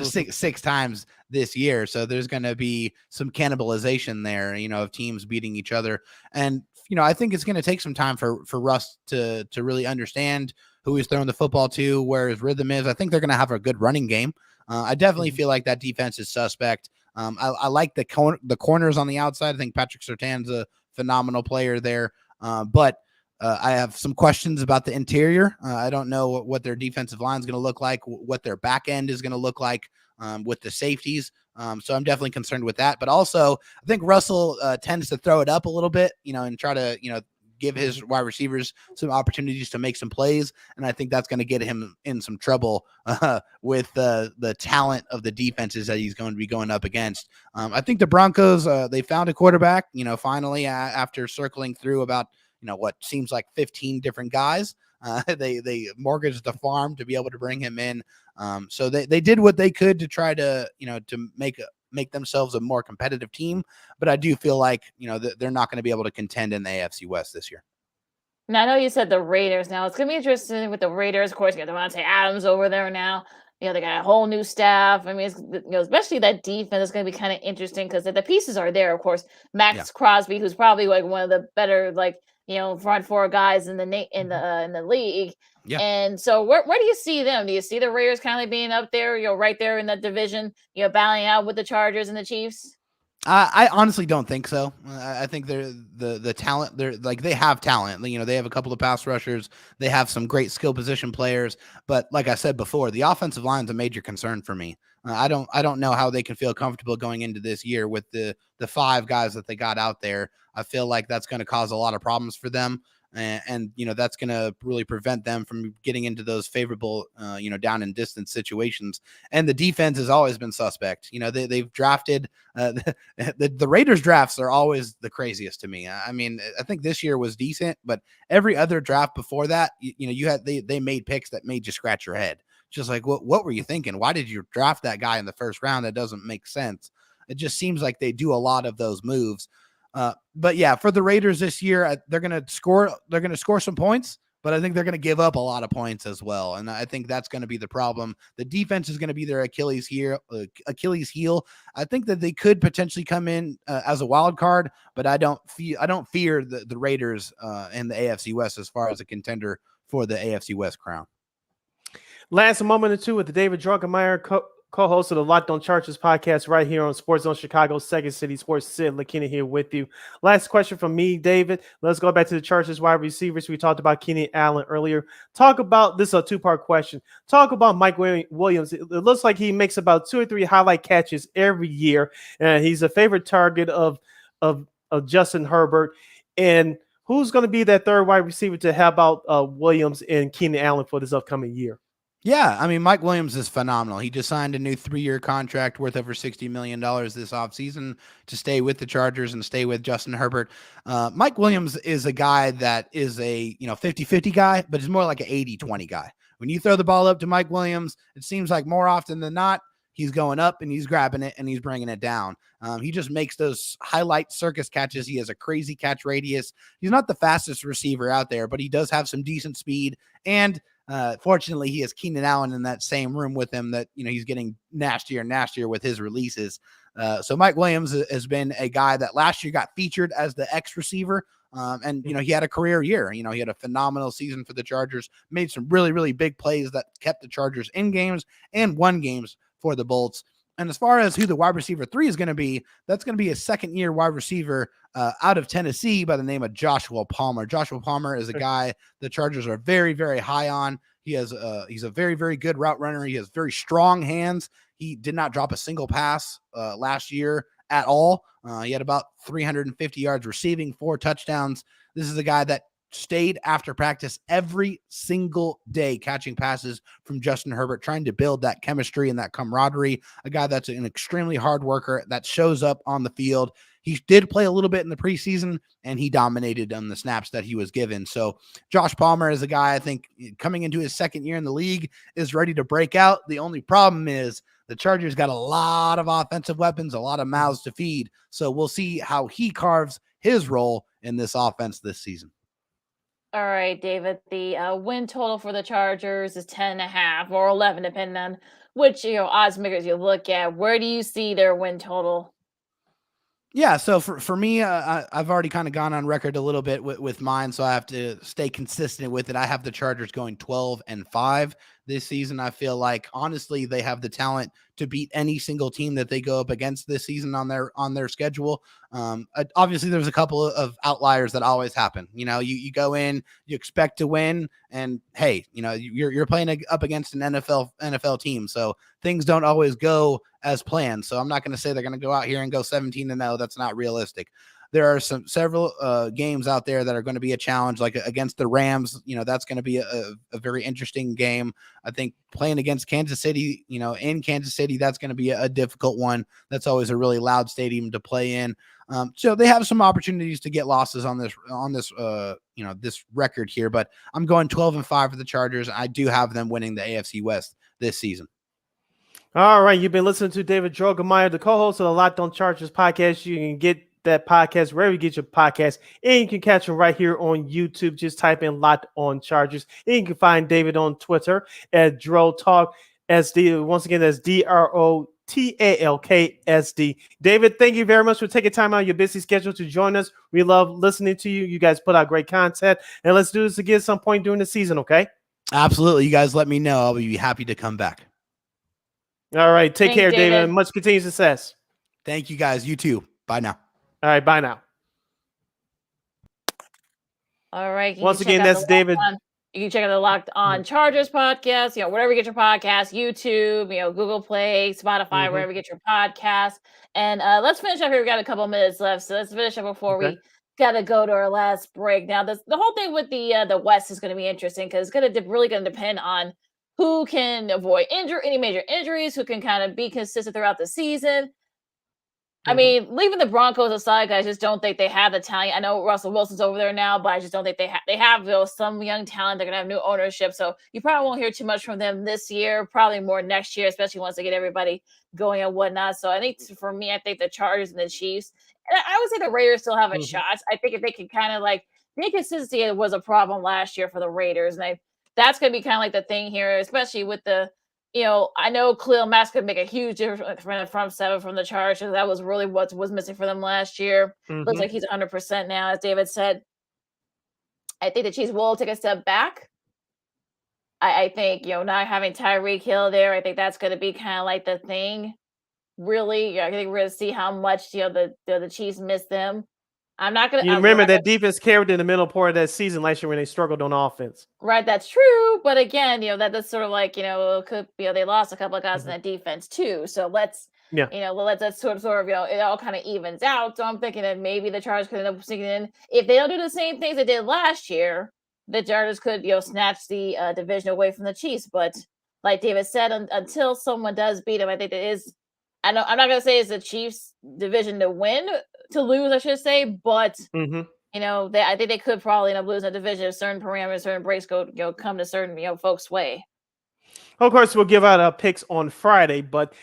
six times this year. So there's going to be some cannibalization there, of teams beating each other. And, I think it's going to take some time for Russ to really understand who he's throwing the football to, where his rhythm is. I think they're going to have a good running game. I definitely feel like that defense is suspect. I like the corners on the outside. I think Patrick Surtain's a phenomenal player there. But I have some questions about the interior. I don't know what their defensive line is going to look like, what their back end is going to look like with the safeties. So I'm definitely concerned with that. But also, I think Russell tends to throw it up a little bit, and try to, give his wide receivers some opportunities to make some plays. And I think that's going to get him in some trouble with the talent of the defenses that he's going to be going up against. I think the Broncos, they found a quarterback, finally, after circling through about, what seems like 15 different guys. They mortgaged the farm to be able to bring him in. So they did what they could to try to, to make themselves a more competitive team. But I do feel like, they're not going to be able to contend in the AFC West this year. Now, I know you said the Raiders. Now, it's going to be interesting with the Raiders. Of course, you got Devontae Adams over there now. They got a whole new staff. I mean, it's, especially that defense is going to be kind of interesting because the pieces are there. Of course, Max Crosby, who's probably like one of the better, front 4 guys in the league. Yeah. And so where do you see them? Do you see the Raiders kind of being up there, right there in that division, battling out with the Chargers and the Chiefs? I honestly don't think so. I think they're the talent. They have talent. They have a couple of pass rushers. They have some great skill position players. But like I said before, the offensive line is a major concern for me. I don't know how they can feel comfortable going into this year with the 5 guys that they got out there. I feel like that's going to cause a lot of problems for them. And that's going to really prevent them from getting into those favorable, down and distance situations. And the defense has always been suspect. They've drafted the Raiders drafts are always the craziest to me. I mean, I think this year was decent, but every other draft before that, they made picks that made you scratch your head. Just like, what were you thinking? Why did you draft that guy in the first round? That doesn't make sense. It just seems like they do a lot of those moves. But yeah, for the Raiders this year, they're going to score some points, but I think they're going to give up a lot of points as well. And I think that's going to be the problem. The defense is going to be their Achilles heel. I think that they could potentially come in as a wild card, but I don't fear the Raiders in the AFC West as far as a contender for the AFC West crown. Last moment or two with the David Droegemeier, co-host of the Locked On Chargers podcast right here on Sports Zone Chicago, Second City Sports. Sid, Lakeena here with you. Last question from me, David. Let's go back to the Chargers wide receivers. We talked about Keenan Allen earlier. Talk about, this is a 2-part question. Talk about Mike Williams. It looks like he makes about 2 or 3 highlight catches every year, and he's a favorite target of Justin Herbert. And who's going to be that third wide receiver to help out Williams and Keenan Allen for this upcoming year? Yeah, I mean, Mike Williams is phenomenal. He just signed a new 3-year contract worth over $60 million this offseason to stay with the Chargers and stay with Justin Herbert. Mike Williams is a guy that is a 50-50 guy, but he's more like an 80-20 guy. When you throw the ball up to Mike Williams, it seems like more often than not, he's going up and he's grabbing it and he's bringing it down. He just makes those highlight circus catches. He has a crazy catch radius. He's not the fastest receiver out there, but he does have some decent speed. And fortunately, he has Keenan Allen in that same room with him that, he's getting nastier and nastier with his releases. So Mike Williams has been a guy that last year got featured as the X receiver And, he had a career year. He had a phenomenal season for the Chargers, made some really, really big plays that kept the Chargers in games and won games for the Bolts. And as far as who the wide receiver 3 is going to be, that's going to be a second-year wide receiver out of Tennessee by the name of Joshua Palmer. Joshua Palmer is a guy the Chargers are very, very high on. He's a very, very good route runner. He has very strong hands. He did not drop a single pass last year at all. He had about 350 yards receiving, 4 touchdowns. This is a guy that stayed after practice every single day, catching passes from Justin Herbert, trying to build that chemistry and that camaraderie. A guy that's an extremely hard worker that shows up on the field. He did play a little bit in the preseason, and he dominated on the snaps that he was given. So Josh Palmer is a guy I think coming into his second year in the league is ready to break out. The only problem is the Chargers got a lot of offensive weapons, a lot of mouths to feed. So we'll see how he carves his role in this offense this season. All right, David, the win total for the Chargers is 10.5 or 11, depending on which odds makers you look at. Where do you see their win total? Yeah, so for me, I've already kind of gone on record a little bit with mine, so I have to stay consistent with it. I have the Chargers going 12-5 this season. I feel like, honestly, they have the talent to beat any single team that they go up against this season on their schedule. Obviously, there's a couple of outliers that always happen. You go in, you expect to win, and hey, you're playing up against an NFL team, so things don't always go as planned. So I'm not going to say they're going to go out here and go 17-0. That's not realistic. There are several games out there that are going to be a challenge, like against the Rams. That's going to be a very interesting game. I think playing against Kansas City, in Kansas City, that's going to be a difficult one. That's always a really loud stadium to play in. So they have some opportunities to get losses on this record here, but I'm going 12-5 for the Chargers. I do have them winning the AFC West this season. All right, you've been listening to David Droegemeier, the co-host of the Locked On Chargers podcast. You can get that podcast wherever you get your podcast, and you can catch him right here on YouTube. Just type in Locked On Chargers, and you can find David on Twitter at DroTalkSD. Once again, that's DROTALKSD. David, thank you very much for taking time out of your busy schedule to join us. We love listening to you. You guys put out great content, and let's do this again at some point during the season, okay? Absolutely. You guys let me know. I'll be happy to come back. All right. Take care, David, and much continued success. Thank you, guys. You too. Bye now. All right. Bye now. All right. Once again, that's David. You can check out the Locked On Chargers podcast, wherever you get your podcast, YouTube, Google Play, Spotify, wherever you get your podcast. And let's finish up here. We got a couple minutes left, so let's finish up before we got to go to our last break. Now, the whole thing with the West is going to be interesting because it's really going to depend on who can avoid any major injuries, who can kind of be consistent throughout the season. I mean, leaving the Broncos aside, I just don't think they have the talent. I know Russell Wilson's over there now, but I just don't think they have some young talent. They're going to have new ownership. So you probably won't hear too much from them this year, probably more next year, especially once they get everybody going and whatnot. So I think for me, I think the Chargers and the Chiefs, and I would say the Raiders still have a shot. I think if they can kind of the inconsistency was a problem last year for the Raiders. And that's going to be kind of the thing here, especially with the, I know Khalil Mack could make a huge difference from the front seven from the Chargers. That was really what was missing for them last year. Looks like he's 100% now, as David said. I think the Chiefs will take a step back. I think, not having Tyreek Hill there, I think that's going to be kind of the thing. Really, I think we're going to see how much, the Chiefs miss them. I'm not going to. You remember that defense carried in the middle part of that season last year when they struggled on offense. Right, that's true. But again, that's sort of could be, they lost a couple of guys in that defense too. So let's sort of, it all kind of evens out. So I'm thinking that maybe the Chargers could end up sneaking in. If they don't do the same things they did last year, the Chargers could, snatch the division away from the Chiefs. But like David said, until someone does beat them, I think it is. I'm not going to say it's the Chiefs' division to lose, I should say, but I think they could probably end up losing a division if certain parameters, certain breaks come to certain folks' way. Of course, we'll give out our picks on Friday, but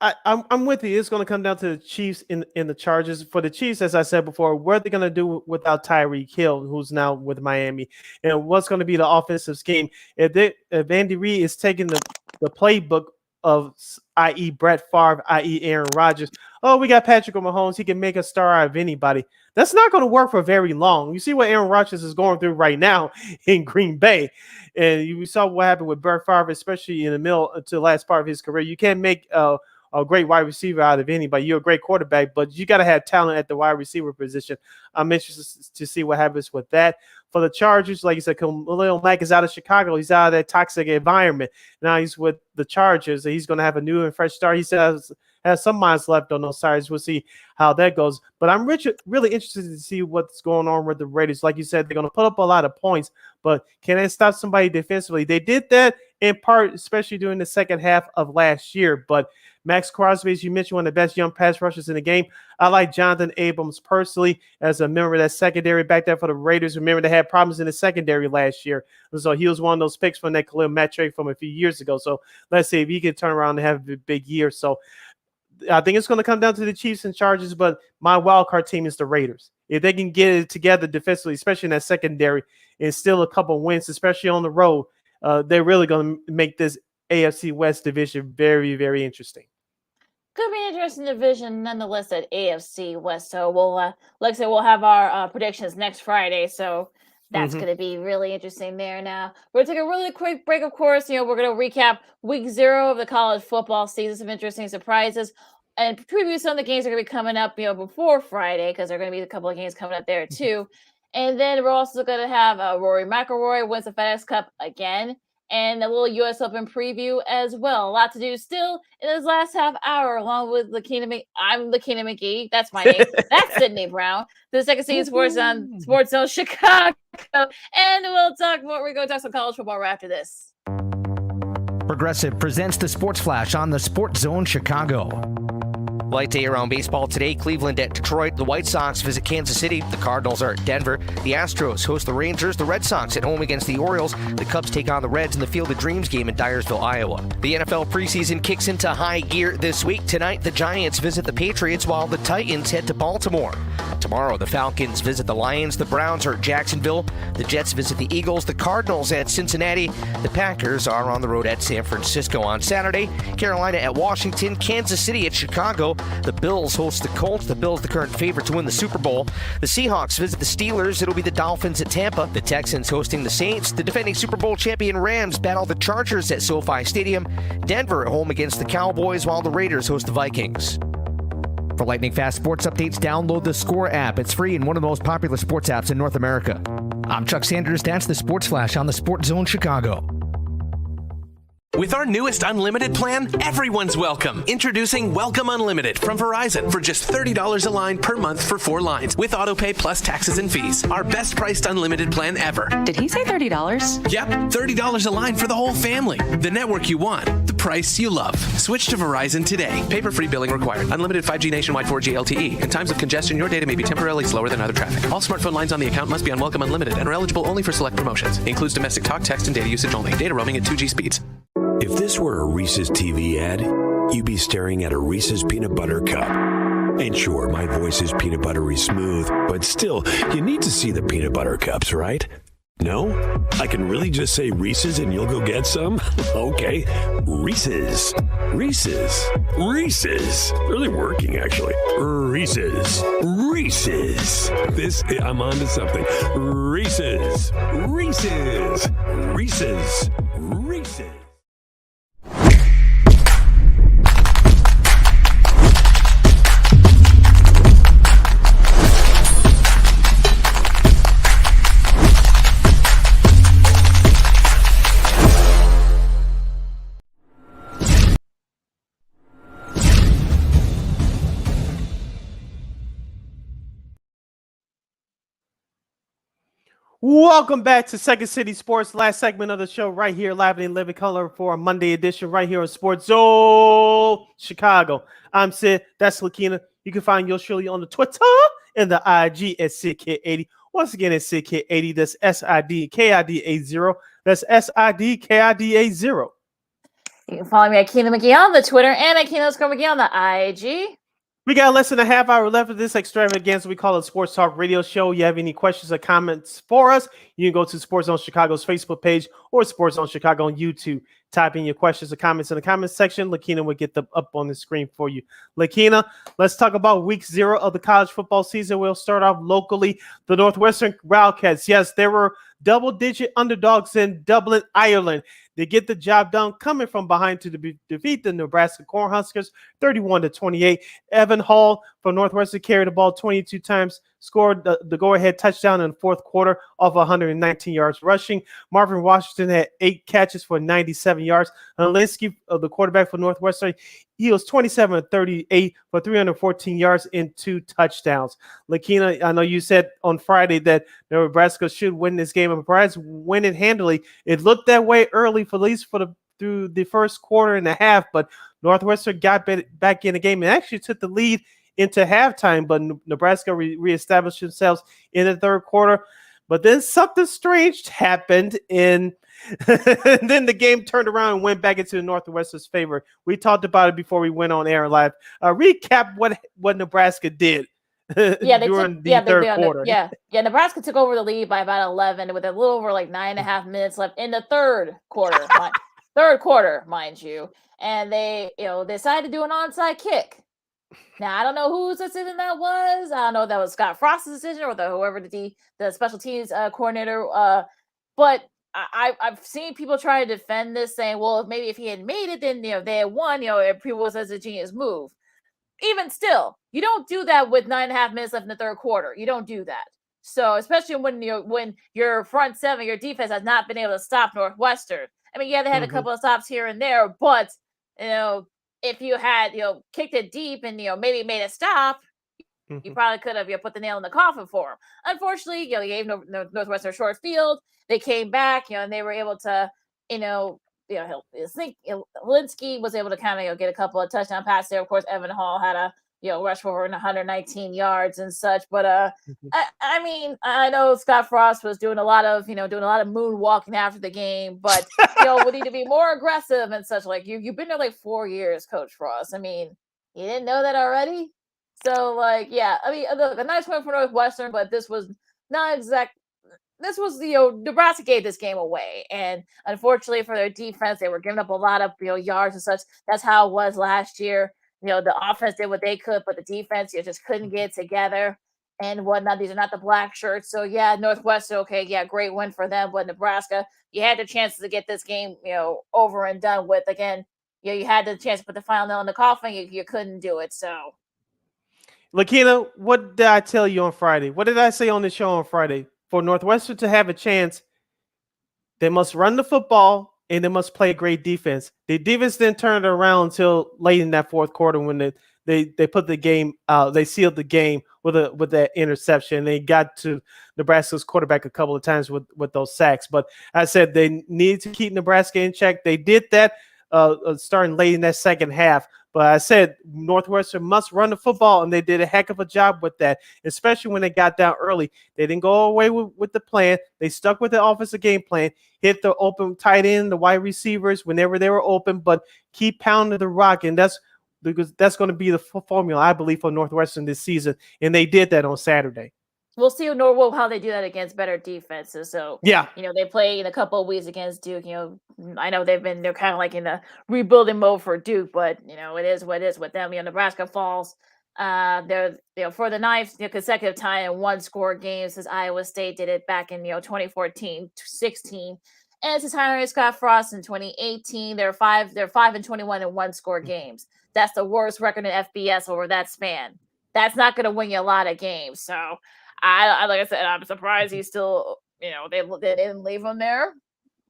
I'm with you. It's going to come down to the Chiefs in the Chargers. For the Chiefs, as I said before, what are they going to do without Tyreek Hill, who's now with Miami, and what's going to be the offensive scheme? If Andy Reid is taking the playbook of, i.e. Brett Favre, i.e. Aaron Rodgers, oh, we got Patrick Mahomes. He can make a star out of anybody. That's not going to work for very long. You see what Aaron Rodgers is going through right now in Green Bay. And you saw what happened with Brett Favre, especially in the middle to the last part of his career. You can't make a great wide receiver out of anybody. You're a great quarterback, but you got to have talent at the wide receiver position. I'm interested to see what happens with that. For the Chargers, like you said, Khalil Mack is out of Chicago. He's out of that toxic environment. Now he's with the Chargers. He's going to have a new and fresh start. He says has some minds left on those sides. We'll see how that goes. But I'm really interested to see what's going on with the Raiders. Like you said, they're going to put up a lot of points, but can they stop somebody defensively? They did that in part, especially during the second half of last year. But Max Crosby, as you mentioned, one of the best young pass rushers in the game. I like Jonathan Abrams personally as a member of that secondary back there for the Raiders. Remember, they had problems in the secondary last year. So he was one of those picks from that Khalil Mack trade from a few years ago. So let's see if he can turn around and have a big year. So I think it's going to come down to the Chiefs and Chargers, but my wild card team is the Raiders. If they can get it together defensively, especially in that secondary, and still a couple wins, especially on the road, they're really going to make this AFC West division very, very interesting. Could be an interesting division nonetheless at AFC West. So we'll, like I said, we'll have our predictions next Friday. So that's going to be really interesting there. Now we're going to take a really quick break. Of course, we're going to recap week 0 of the college football season, some interesting surprises, and preview some of the games that are going to be coming up, before Friday, because there are going to be a couple of games coming up there too. And then we're also going to have Rory McIlroy wins the FedEx Cup again, and a little U.S. Open preview as well. A lot to do still in this last half hour, along with Lakeena. I'm Lakeena McGee. That's my name. That's Sydney Brown. The Second City Sports on Sports Zone Chicago. And we're going to talk some college football right after this. Progressive presents the Sports Flash on the Sports Zone Chicago. Light day around baseball today. Cleveland at Detroit. The White Sox visit Kansas City. The Cardinals are at Denver. The Astros host the Rangers. The Red Sox at home against the Orioles. The Cubs take on the Reds in the Field of Dreams game in Dyersville, Iowa. The NFL preseason kicks into high gear this week. Tonight, the Giants visit the Patriots while the Titans head to Baltimore. Tomorrow, the Falcons visit the Lions. The Browns are at Jacksonville. The Jets visit the Eagles. The Cardinals at Cincinnati. The Packers are on the road at San Francisco on Saturday. Carolina at Washington. Kansas City at Chicago. The Bills host the Colts. The Bills, the current favorite to win the Super Bowl. The Seahawks visit the Steelers. It'll be the Dolphins at Tampa. The Texans hosting the Saints. The defending Super Bowl champion Rams battle the Chargers at SoFi Stadium. Denver at home against the Cowboys, while the Raiders host the Vikings. For lightning fast sports updates, download the Score app. It's free and one of the most popular sports apps in North America. I'm Chuck Sanders. That's the Sports Flash on the Sports Zone Chicago. With our newest unlimited plan, everyone's welcome. Introducing Welcome Unlimited from Verizon for just $30 a line per month for 4 lines with autopay plus taxes and fees. Our best priced unlimited plan ever. Did he say $30? Yep, $30 a line for the whole family. The network you want, the price you love. Switch to Verizon today. Paper-free billing required. Unlimited 5G nationwide 4G LTE. In times of congestion, your data may be temporarily slower than other traffic. All smartphone lines on the account must be on Welcome Unlimited and are eligible only for select promotions. Includes domestic talk, text, and data usage only. Data roaming at 2G speeds. If this were a Reese's TV ad, you'd be staring at a Reese's peanut butter cup. And sure, my voice is peanut buttery smooth, but still, you need to see the peanut butter cups, right? No? I can really just say Reese's and you'll go get some? Okay. Reese's. Reese's. Reese's. Really working, actually. Reese's. Reese's. I'm on to something. Reese's. Reese's. Reese's. Reese's. Welcome back to Second City Sports, last segment of the show right here, live and in living color for a Monday edition right here on Sports Zone Chicago. I'm Sid, that's Lakeena. You can find yours surely on the Twitter and the IG at SidKid80. Once again, it's SidKid80. That's SIDKID80. That's SIDKID80. You can follow me at Keena McGee on the Twitter and at Keena_McGee on the IG. We got less than a half hour left of this extravaganza. We call it Sports Talk Radio Show. You have any questions or comments for us, you can go to Sports Zone Chicago's Facebook page or Sports Zone Chicago on YouTube. type in your questions or comments in the comments section. Lakeena will get them up on the screen for you. Lakeena, let's talk about week 0 of the college football season. We'll start off locally. The Northwestern Wildcats, yes, there were double-digit underdogs in Dublin, Ireland. They get the job done coming from behind to defeat the Nebraska Cornhuskers 31-28. Evan Hall from Northwestern carried the ball 22 times, scored the go-ahead touchdown in the fourth quarter off 119 yards rushing. Marvin Washington had 8 catches for 97 yards. Alinsky, the quarterback for Northwestern, he was 27-38 for 314 yards and 2 touchdowns. Lakeena, I know you said on Friday that Nebraska should win this game and perhaps win it handily. It looked that way early, for at least through the first quarter and a half, but Northwestern got back in the game and actually took the lead into halftime, but Nebraska reestablished themselves in the third quarter. But then something strange happened, and then the game turned around and went back into Northwestern's favor. We talked about it before we went on air live. Recap what Nebraska did during the third quarter. Nebraska took over the lead by about 11 with a little over like 9.5 minutes left in the third quarter, mind you. And they, decided to do an onside kick. Now, I don't know whose decision that was. I don't know if that was Scott Frost's decision or whoever the special teams coordinator. But I've seen people try to defend this, saying, well, maybe if he had made it, then they had won. People says a genius move. Even still, you don't do that with 9.5 minutes left in the third quarter. You don't do that. So especially when your front seven, your defense has not been able to stop Northwestern. I mean, yeah, they had a couple of stops here and there, but if you had kicked it deep and maybe made a stop, you probably could have put the nail in the coffin for them. Unfortunately, you gave Northwestern a short field. They came back, and they were able to, Linsky was able to kind of get a couple of touchdown passes there. Of course, Evan Hall had a rush for over 119 yards and such. But I mean, I know Scott Frost was doing a lot of moonwalking after the game, but we need to be more aggressive and such. Like you've been there like 4 years, Coach Frost. I mean, you didn't know that already. So I mean, a nice win for Northwestern, but this was not exact. This was Nebraska gave this game away, and unfortunately for their defense, they were giving up a lot of yards and such. That's how it was last year. The offense did what they could, but the defense just couldn't get it together and whatnot. These are not the black shirts. So, Northwestern, great win for them. But Nebraska, you had the chances to get this game, over and done with. Again, you had the chance to put the final nail in the coffin. You couldn't do it. So, Lakeena, what did I tell you on Friday? What did I say on the show on Friday? For Northwestern to have a chance, they must run the football and they must play great defense. The defense didn't turn it around until late in that fourth quarter when they put the game out. They sealed the game with that interception. They got to Nebraska's quarterback a couple of times with those sacks. But I said they need to keep Nebraska in check. They did that starting late in that second half. But I said Northwestern must run the football, and they did a heck of a job with that, especially when they got down early. They didn't go away with the plan. They stuck with the offensive game plan, hit the open tight end, the wide receivers whenever they were open, but keep pounding the rock, and that's going to be the formula, I believe, for Northwestern this season, and they did that on Saturday. We'll see how they do that against better defenses. So, they play in a couple of weeks against Duke. I know they're kind of like in the rebuilding mode for Duke, but it is what it is with them. Nebraska falls. They're for the ninth consecutive time in one-score games since Iowa State did it back in 2014-16, and since hiring Scott Frost in 2018, they're 5-21 in one-score games. That's the worst record in FBS over that span. That's not going to win you a lot of games. So. I like I said, I'm surprised he's still, they didn't leave him there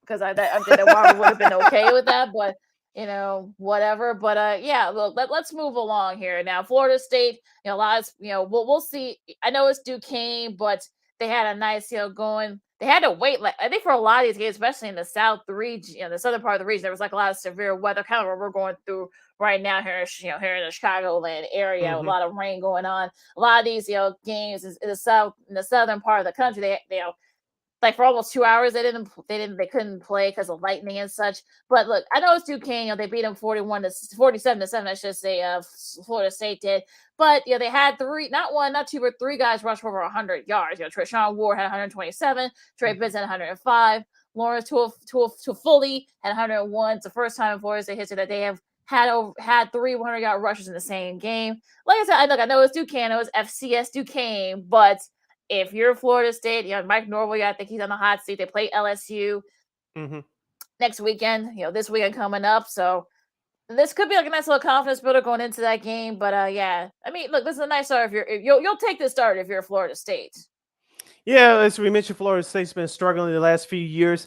because I think that Marvin would have been okay with that, but whatever. But look, let's move along here now. Florida State, a lot of, we'll see. I know it's Duquesne, but they had a nice, going. They had to wait. I think for a lot of these games, especially in the South region, the southern part of the region, there was like a lot of severe weather, kind of what we're going through right now here, here in the Chicagoland area, a lot of rain going on. A lot of these, games in the southern part of the country, they like for almost 2 hours, they couldn't play because of lightning and such. But look, I know it's Duquesne, they beat them 47-7, I should say, Florida State did. But they had not one, not two, but three guys rush for over 100 yards. Treshawn Ward had 127, Trey Benson 105. Lawrence to fully at 101. It's the first time in Florida State history that they have had 3 100-yard rushes in the same game. Like I said, I know it's Duquesne, it's FCS Duquesne, but if you're Florida State, Mike Norvell, I think he's on the hot seat. They play LSU next weekend, this weekend coming up. So this could be like a nice little confidence builder going into that game. But yeah, I mean, look, this is a nice start. You'll take this start if you're Florida State. Yeah, as we mentioned, Florida State's been struggling the last few years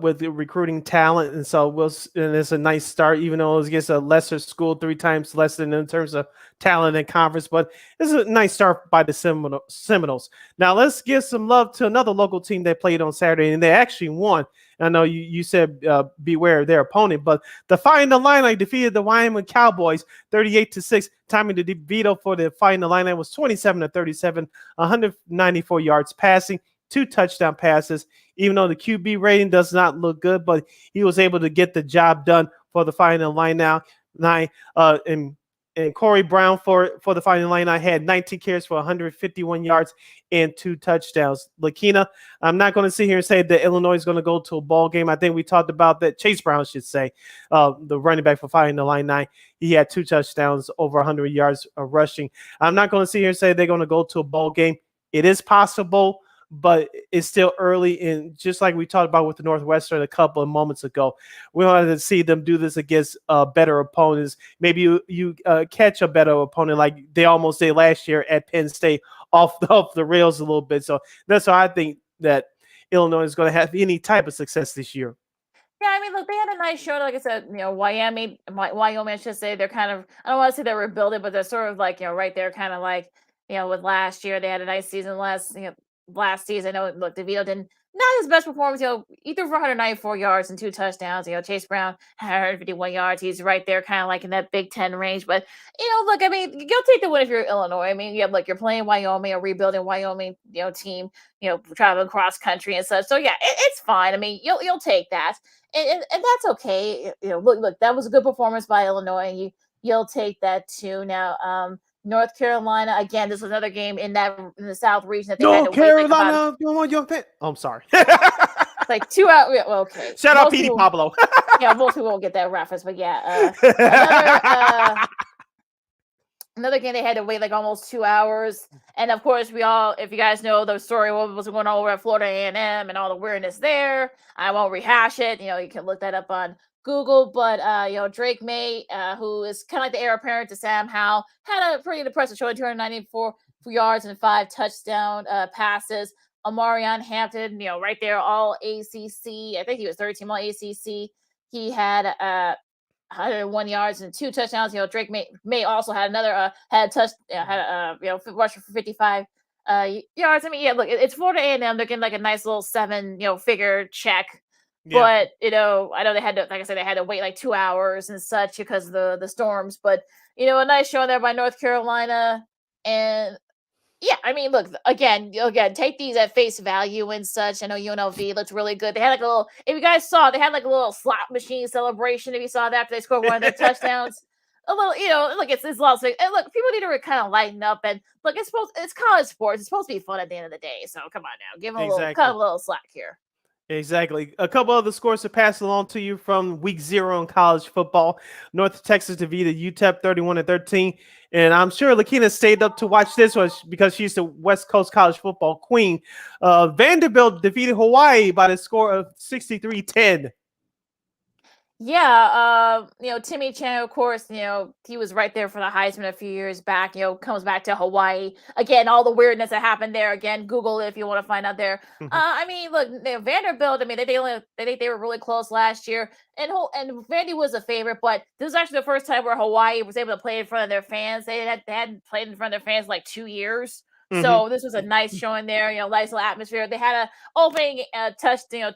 with the recruiting talent, and so and it's a nice start, even though it's against a lesser school, 3 times less than in terms of talent and conference. But it's a nice start by the Seminoles. Now let's give some love to another local team that played on Saturday, and they actually won. I know you said beware of their opponent, but the Fighting Illini defeated the Wyoming Cowboys 38-6. Tommy DeVito for the Fighting Illini was 27-37, 194 yards passing, 2 touchdown passes. Even though the QB rating does not look good, but he was able to get the job done for the Fighting Illini. And Corey Brown for the Fighting Illini had 19 carries for 151 yards and 2 touchdowns. Lakeena, I'm not going to sit here and say that Illinois is going to go to a ball game. I think we talked about that. Chase Brown should say, the running back for Fighting Illini. He had 2 touchdowns, over 100 yards of rushing. I'm not going to sit here and say they're going to go to a ball game. It is possible, but it's still early. And just like we talked about with the Northwestern a couple of moments ago, we wanted to see them do this against better opponents. Maybe you catch a better opponent like they almost did last year at Penn State off the rails a little bit. So that's why I think that Illinois is going to have any type of success this year. Yeah, I mean, look, they had a nice show. Like I said, Wyoming, I should say, they're kind of, I don't want to say they're rebuilding, but they're sort of like, right there, kind of like, with last year, they had a nice season last season. I know, look, DeVito didn't, not his best performance, he threw for 194 yards and 2 touchdowns. Chase Brown had 151 yards. He's right there, kind of like in that Big Ten range. But, look, I mean, you'll take the win if you're Illinois. I mean, look, you're playing Wyoming, a rebuilding Wyoming, team, traveling cross country and such. So, yeah, it's fine. I mean, you'll take that. And that's okay. Look, that was a good performance by Illinois. You'll take that too. Now, North Carolina, again, this was another game in the South region that they had to Carolina, I'm sorry. It's like 2 hours. Well, okay. Shout out Petey Pablo. Yeah, most people won't get that reference, but yeah. Another game they had to wait like almost 2 hours. And of course, if you guys know the story, what was going on over at Florida A&M and all the weirdness there, I won't rehash it. You can look that up on Google. But Drake May, who is kind of like the heir apparent to Sam Howell, had a pretty impressive showing, 294 yards and 5 touchdown passes. Amarion Hampton, right there, all ACC. I think he was 13 all ACC. He had 101 yards and 2 touchdowns. Drake May also had another rush for 55 yards. I mean, yeah, look, it's Florida A&M. They're getting like a nice little 7 figure check. Yeah. But I know they had to, like I said, they had to wait like 2 hours and such because of the storms. But a nice showing there by North Carolina. And yeah, I mean, look, again, take these at face value and such. I know UNLV looks really good. They had like a little, if you guys saw, they had like a little slot machine celebration. If you saw that after they scored one of their touchdowns, a little, look, it's lots of, and look, people need to kind of lighten up. And look, it's college sports. It's supposed to be fun at the end of the day. So come on now, give them a little slack here. Exactly. A couple other scores to pass along to you from week 0 in college football. North Texas defeated UTEP 31-13. And I'm sure Lakeena stayed up to watch this one because she's the West Coast college football queen. Vanderbilt defeated Hawaii by the score of 63-10. Yeah, Timmy Chan, of course, he was right there for the Heisman a few years back, comes back to Hawaii. Again, all the weirdness that happened there. Again, Google it if you want to find out there. I mean, look, Vanderbilt, I mean, they were really close last year. And Vandy was a favorite, but this is actually the first time where Hawaii was able to play in front of their fans. They hadn't played in front of their fans like 2 years. So this was a nice showing there, nice little atmosphere. They had opening touchdown,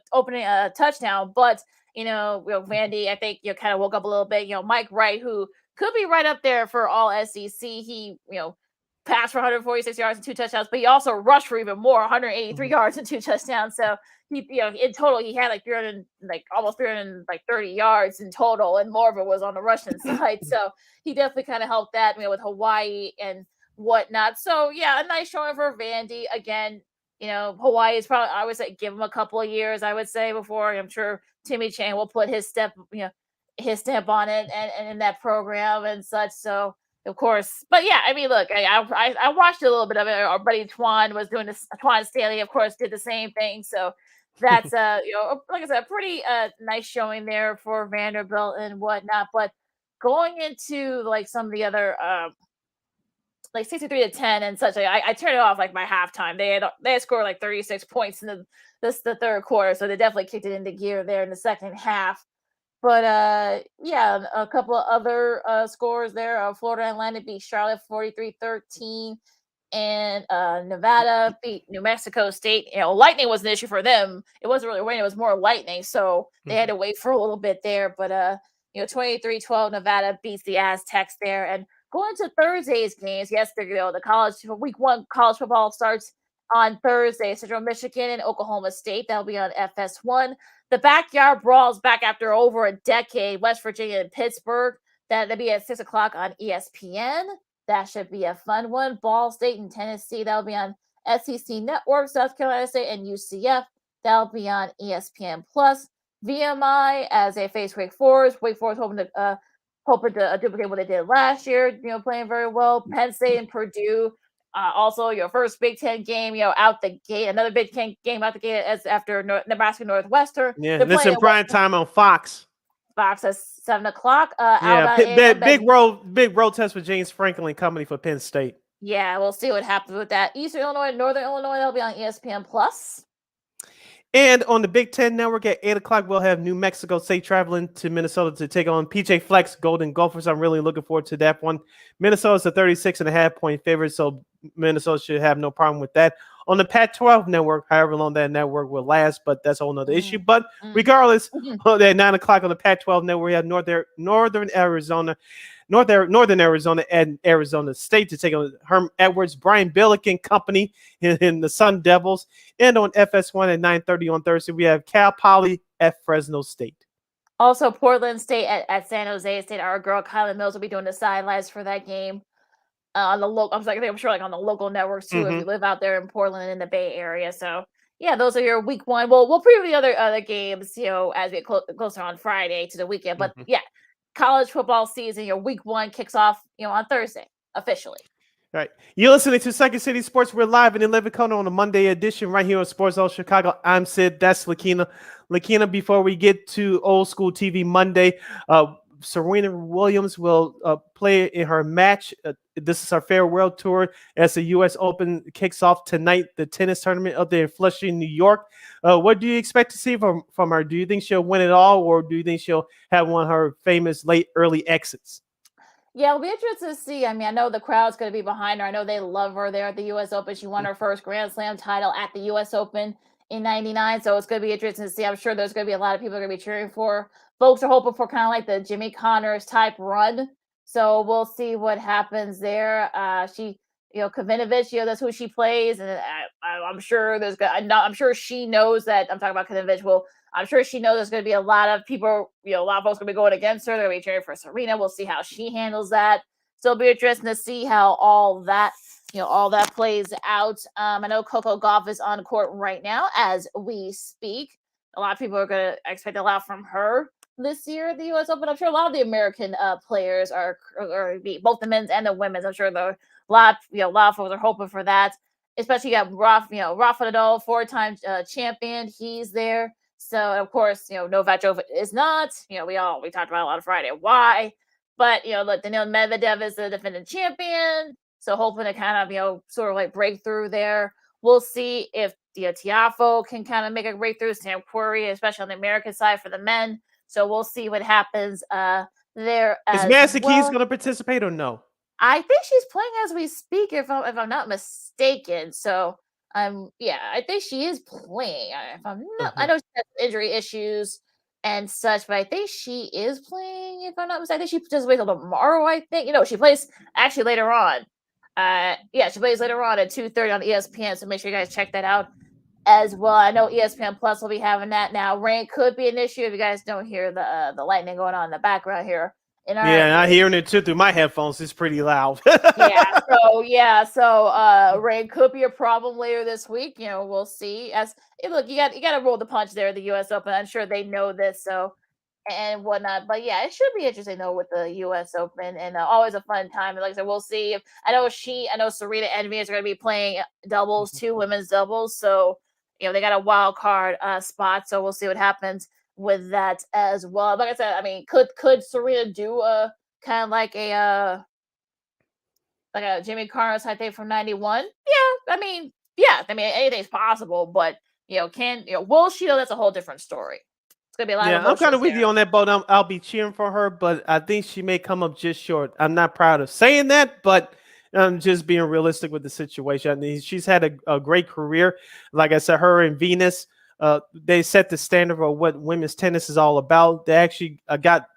but Vandy, I think kind of woke up a little bit. Mike Wright, who could be right up there for all SEC. He passed for 146 yards and 2 touchdowns, but he also rushed for even more, 183 yards and 2 touchdowns. So he, in total, he had almost 330 yards in total, and more of it was on the rushing side. So he definitely kind of helped that with Hawaii and whatnot. So yeah, a nice showing for Vandy again. Hawaii is probably, I would say, give them a couple of years, I would say, before. I'm sure Timmy Chang will put his stamp on it and in that program and such. So, of course, but yeah, I mean, look, I watched a little bit of it. Our buddy Twan was doing this. Twan Stanley, of course, did the same thing. So that's like I said, a pretty nice showing there for Vanderbilt and whatnot. But going into like some of the other like 63-10 and such, I turned it off like by halftime. They had scored like 36 points in the third quarter, so they definitely kicked it into gear there in the second half. But yeah, a couple of other scores there. Florida Atlantic beat Charlotte 43-13, and Nevada beat New Mexico State. Lightning was an issue for them. It wasn't really rain; it was more lightning, so they had to wait for a little bit there. But 23-12, Nevada beats the Aztecs there. And going to Thursday's games, yes, the week 1 college football starts on Thursday. Central Michigan and Oklahoma State. That'll be on FS1. The backyard brawls back after over a decade. West Virginia and Pittsburgh. That'll be at 6 o'clock on ESPN. That should be a fun one. Ball State and Tennessee. That'll be on SEC Network. South Carolina State and UCF. That'll be on ESPN Plus. VMI as they face Wake Forest. Wake Forest hoping to duplicate what they did last year. Playing very well. Penn State and Purdue. Also, your first Big Ten game, out the gate. Another Big Ten game out the gate as after Nebraska Northwestern. Yeah, this in prime time on Fox. Fox at 7 o'clock. Big road test with James Franklin Company for Penn State. Yeah, we'll see what happens with that. Eastern Illinois, Northern Illinois, they'll be on ESPN Plus. And on the Big Ten Network at 8 o'clock, we'll have New Mexico State traveling to Minnesota to take on PJ Fleck's Golden Gophers. I'm really looking forward to that one. Minnesota's a 36.5-point favorite, so Minnesota should have no problem with that. On the Pac-12 network, however long that network will last, but that's a whole nother issue. But regardless, at 9 o'clock on the Pac-12 network, we have Northern Arizona and Arizona State to take on Herm Edwards, Brian Billick and company in the Sun Devils. And on FS1 at 9:30 on Thursday, we have Cal Poly at Fresno State. Also, Portland State at San Jose State. Our girl Kylie Mills will be doing the sidelines for that game. On the local, I'm sure like on the local networks too, if you live out there in Portland in the Bay Area. So yeah, those are your week 1. We'll preview the other games, as we get closer on Friday to the weekend. But yeah, college football season, your week 1 kicks off, on Thursday officially. All right. You're listening to Second City Sports. We're live in 11 Kona on a Monday edition right here on Sports Zone Chicago. I'm Sid. That's Lakeena. Lakeena, before we get to Old School TV Monday, Serena Williams will play in her match. This is her farewell tour as the U.S. Open kicks off tonight, the tennis tournament up there in Flushing, New York. What do you expect to see from her? Do you think she'll win it all, or do you think she'll have one of her famous early exits? Yeah, it'll be interesting to see. I mean, I know the crowd's going to be behind her. I know they love her there at the U.S. Open. She won her first Grand Slam title at the U.S. Open in '99, so it's going to be interesting to see. I'm sure there's going to be a lot of people going to be cheering for her. Folks are hoping for kind of like the Jimmy Connors type run. So we'll see what happens there. Kavinovic, that's who she plays. And I'm sure I'm sure she knows that. I'm talking about Kavinovic. I'm sure she knows there's going to be a lot of people, a lot of folks going to be going against her. They're going to be cheering for Serena. We'll see how she handles that. So it'll be interesting to see how all that plays out. I know Coco Gauff is on court right now as we speak. A lot of people are going to expect a lot from her this year at the U.S. Open. I'm sure a lot of the American players are both the men's and the women's. I'm sure a lot of folks are hoping for that. Especially you got Rafa Nadal, 4-time champion. He's there. So of course, Novak Djokovic is not. We talked about a lot of Friday why, but Daniil Medvedev is the defending champion. So hoping to kind of sort of like break through there. We'll see if Tiafoe can kind of make a breakthrough. Sam Querrey, especially on the American side for the men. So we'll see what happens there. Is Madison Keys going to participate or no? I think she's playing as we speak, if I'm not mistaken. So I think she is playing. If I'm not, I know she has injury issues and such, but I think she is playing. If I'm not mistaken, I think she participates tomorrow. I think she plays actually later on. She plays later on at 2:30 on ESPN. So make sure you guys check that out as well. I know ESPN Plus will be having that now. Rain could be an issue if you guys don't hear the lightning going on in the background here in our Yeah, I'm hearing it too through my headphones. It's pretty loud. so rain could be a problem later this week. We'll see. Look, you got to roll the punch there at the U.S. Open. I'm sure they know this, so and whatnot. But yeah, it should be interesting though with the U.S. Open, and always a fun time. And like I said, we'll see. I know Serena and Venus are going to be playing doubles too, women's doubles. So they got a wild card spot. So we'll see what happens with that as well. Like I said, I mean, could Serena do a kind of like a Jimmy Carnes type thing from '91? Yeah, I mean, anything's possible. But will she? That's a whole different story. It's gonna be a lot of I'm kind of with there. you on that boat. I'll be cheering for her, but I think she may come up just short. I'm not proud of saying that, but I'm just being realistic with the situation. I mean, she's had a great career. Like I said, her and Venus, they set the standard for what women's tennis is all about. They actually got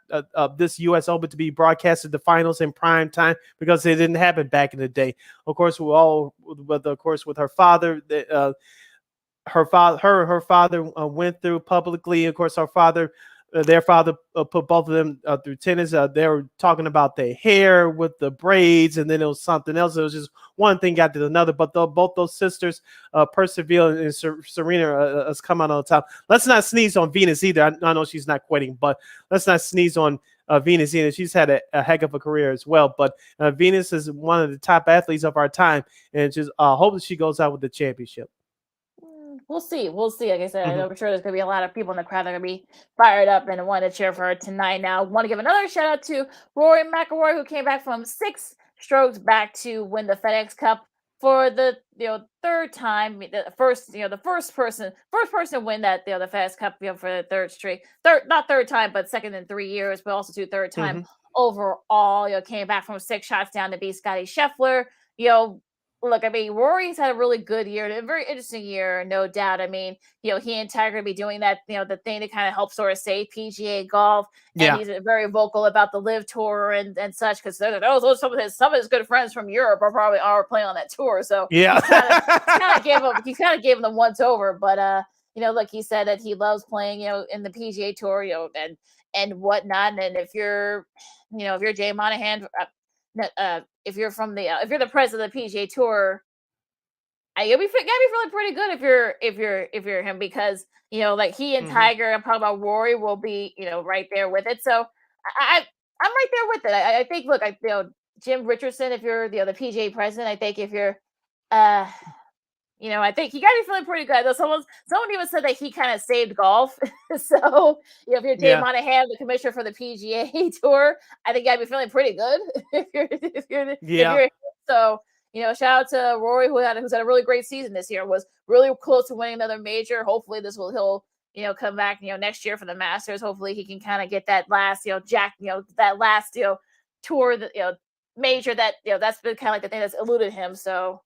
this U.S. Open to be broadcasted the finals in prime time because it didn't happen back in the day. Of course, with her father. Her father went through publicly. Of course, their father put both of them through tennis. They were talking about their hair with the braids, and then it was something else. It was just one thing got to another. But both those sisters persevere, and Serena has come out on top. Let's not sneeze on Venus either. I know she's not quitting, but let's not sneeze on Venus either. She's had a heck of a career as well. But Venus is one of the top athletes of our time, and just hope that she goes out with the championship. We'll see. Like I said, I'm sure there's going to be a lot of people in the crowd that are going to be fired up and want to cheer for her tonight. Now, I want to give another shout out to Rory McIlroy, who came back from 6 strokes back to win the FedEx Cup for the third time. The first person to win that the FedEx Cup for the not third time, but second in 3 years, but also third time overall. Came back from 6 shots down to beat Scotty Scheffler. Look, I mean, Rory's had a really good year, a very interesting year, no doubt. I mean, he and Tiger be doing that, the thing to kind of help sort of save PGA golf. And he's very vocal about the Live Tour and such, because those some of his good friends from Europe are playing on that tour. So he kind of gave him the once over. But look, he said that he loves playing, in the PGA Tour, and whatnot. And if you're Jay Monahan. If you're the president of the PGA Tour, you'll be feeling pretty good if you're him, because like he and Tiger, I'm talking about Rory, will be right there with it. So I'm right there with it. I think Jim Richardson, if you're the PGA president, I think if you're I think you got to be feeling pretty good. Someone even said that he kind of saved golf. So, if you're Dave Monahan, the commissioner for the PGA Tour, I think you got to be feeling pretty good. If you're so, shout out to Rory, who's had a really great season this year. Was really close to winning another major. Hopefully, he'll come back next year for the Masters. Hopefully, he can kind of get that last that last tour major that that's been kind of like the thing that's eluded him. So.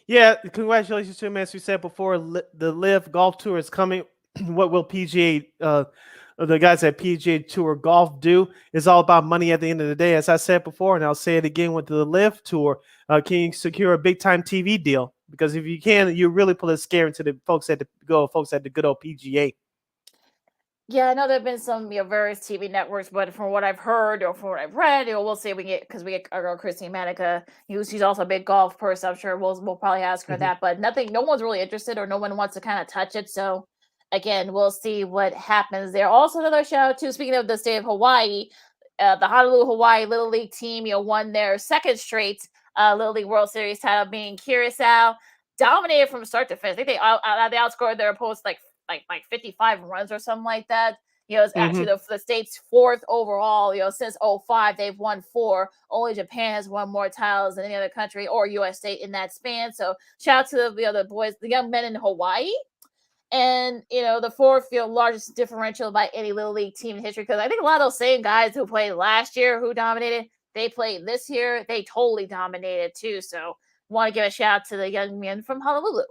Yeah, congratulations to him. As we said before, the Live Golf Tour is coming. What will the guys at PGA Tour Golf do? It's all about money at the end of the day. As I said before, and I'll say it again with the Live Tour, can you secure a big-time TV deal? Because if you can, you really put a scare into the folks at the good old PGA. Yeah, I know there have been some various TV networks, but from what I've heard or from what I've read, we'll see. We get our girl Christine Manica. She's also a big golf person. I'm sure we'll probably ask her that, but no one's really interested, or no one wants to kind of touch it. So again, we'll see what happens there. Also, another shout out to, speaking of the state of Hawaii, the Honolulu Hawaii Little League team won their second straight Little League World Series title, being Curacao, dominated from start to finish. I think they outscored their opponents like 55 runs or something like that. It's actually the state's 4th overall. Since 2005, they've won 4. Only Japan has won more titles than any other country or U.S. state in that span. So shout out to the boys, the young men in Hawaii. And, the 4th largest differential by any Little League team in history. Because I think a lot of those same guys who played last year, who dominated, they played this year. They totally dominated too. So want to give a shout out to the young men from Honolulu.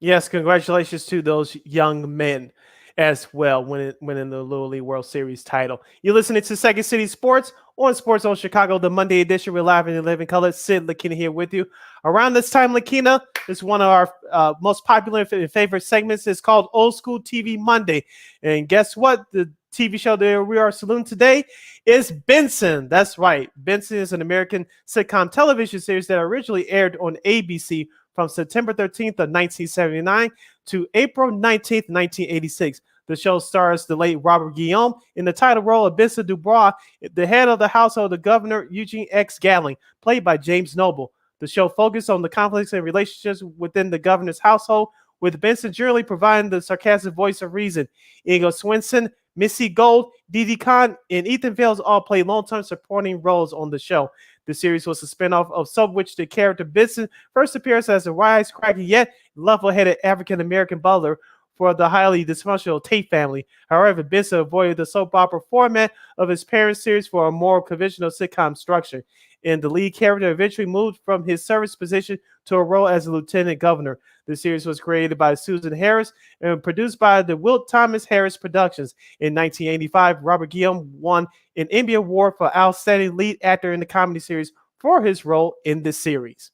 Yes, congratulations to those young men as well, winning the Little League World Series title. You're listening to Second City Sports on Sports Zone Chicago, the Monday edition. We're live in 11 colors. Sid, Lakeena here with you. Around this time, Lakeena, is one of our most popular and favorite segments. It's called Old School TV Monday. And guess what? The TV show that we are saluting today is Benson. That's right. Benson is an American sitcom television series that originally aired on ABC from September 13th of 1979 to April 19th, 1986. The show stars the late Robert Guillaume in the title role of Benson Dubois, the head of the household of Governor Eugene X. Gatling, played by James Noble. The show focused on the conflicts and relationships within the governor's household, with Benson generally providing the sarcastic voice of reason. Ingo Swenson, Missy Gold, Didi Khan, and Ethan Vales all play long-term supporting roles on the show. The series was a spinoff of Sub, which the character Benson first appears as a wisecracking yet level-headed African-American butler for the highly dysfunctional Tate family. However, Benson avoided the soap opera format of his parent series for a more conventional sitcom structure, and the lead character eventually moved from his service position to a role as a lieutenant governor. The series was created by Susan Harris and produced by the Wilt Thomas Harris Productions. In 1985, Robert Guillaume won an Emmy Award for Outstanding Lead Actor in the Comedy Series for his role in this series.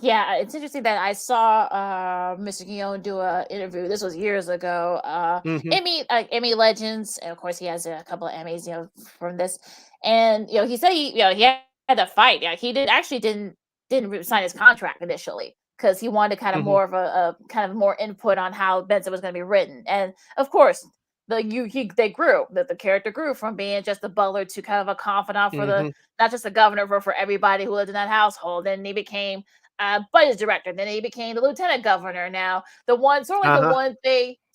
Yeah, it's interesting that I saw Mr. Guillaume do an interview. This was years ago. Emmy Legends, and of course he has a couple of Emmys, from this. And he said he had to fight. Yeah, he didn't sign his contract initially because he wanted kind of more of a kind of more input on how Benson was going to be written. And of course, the character grew from being just a butler to kind of a confidant for the not just the governor, but for everybody who lived in that household. And he became budget director. Then he became the lieutenant governor. Now the one thing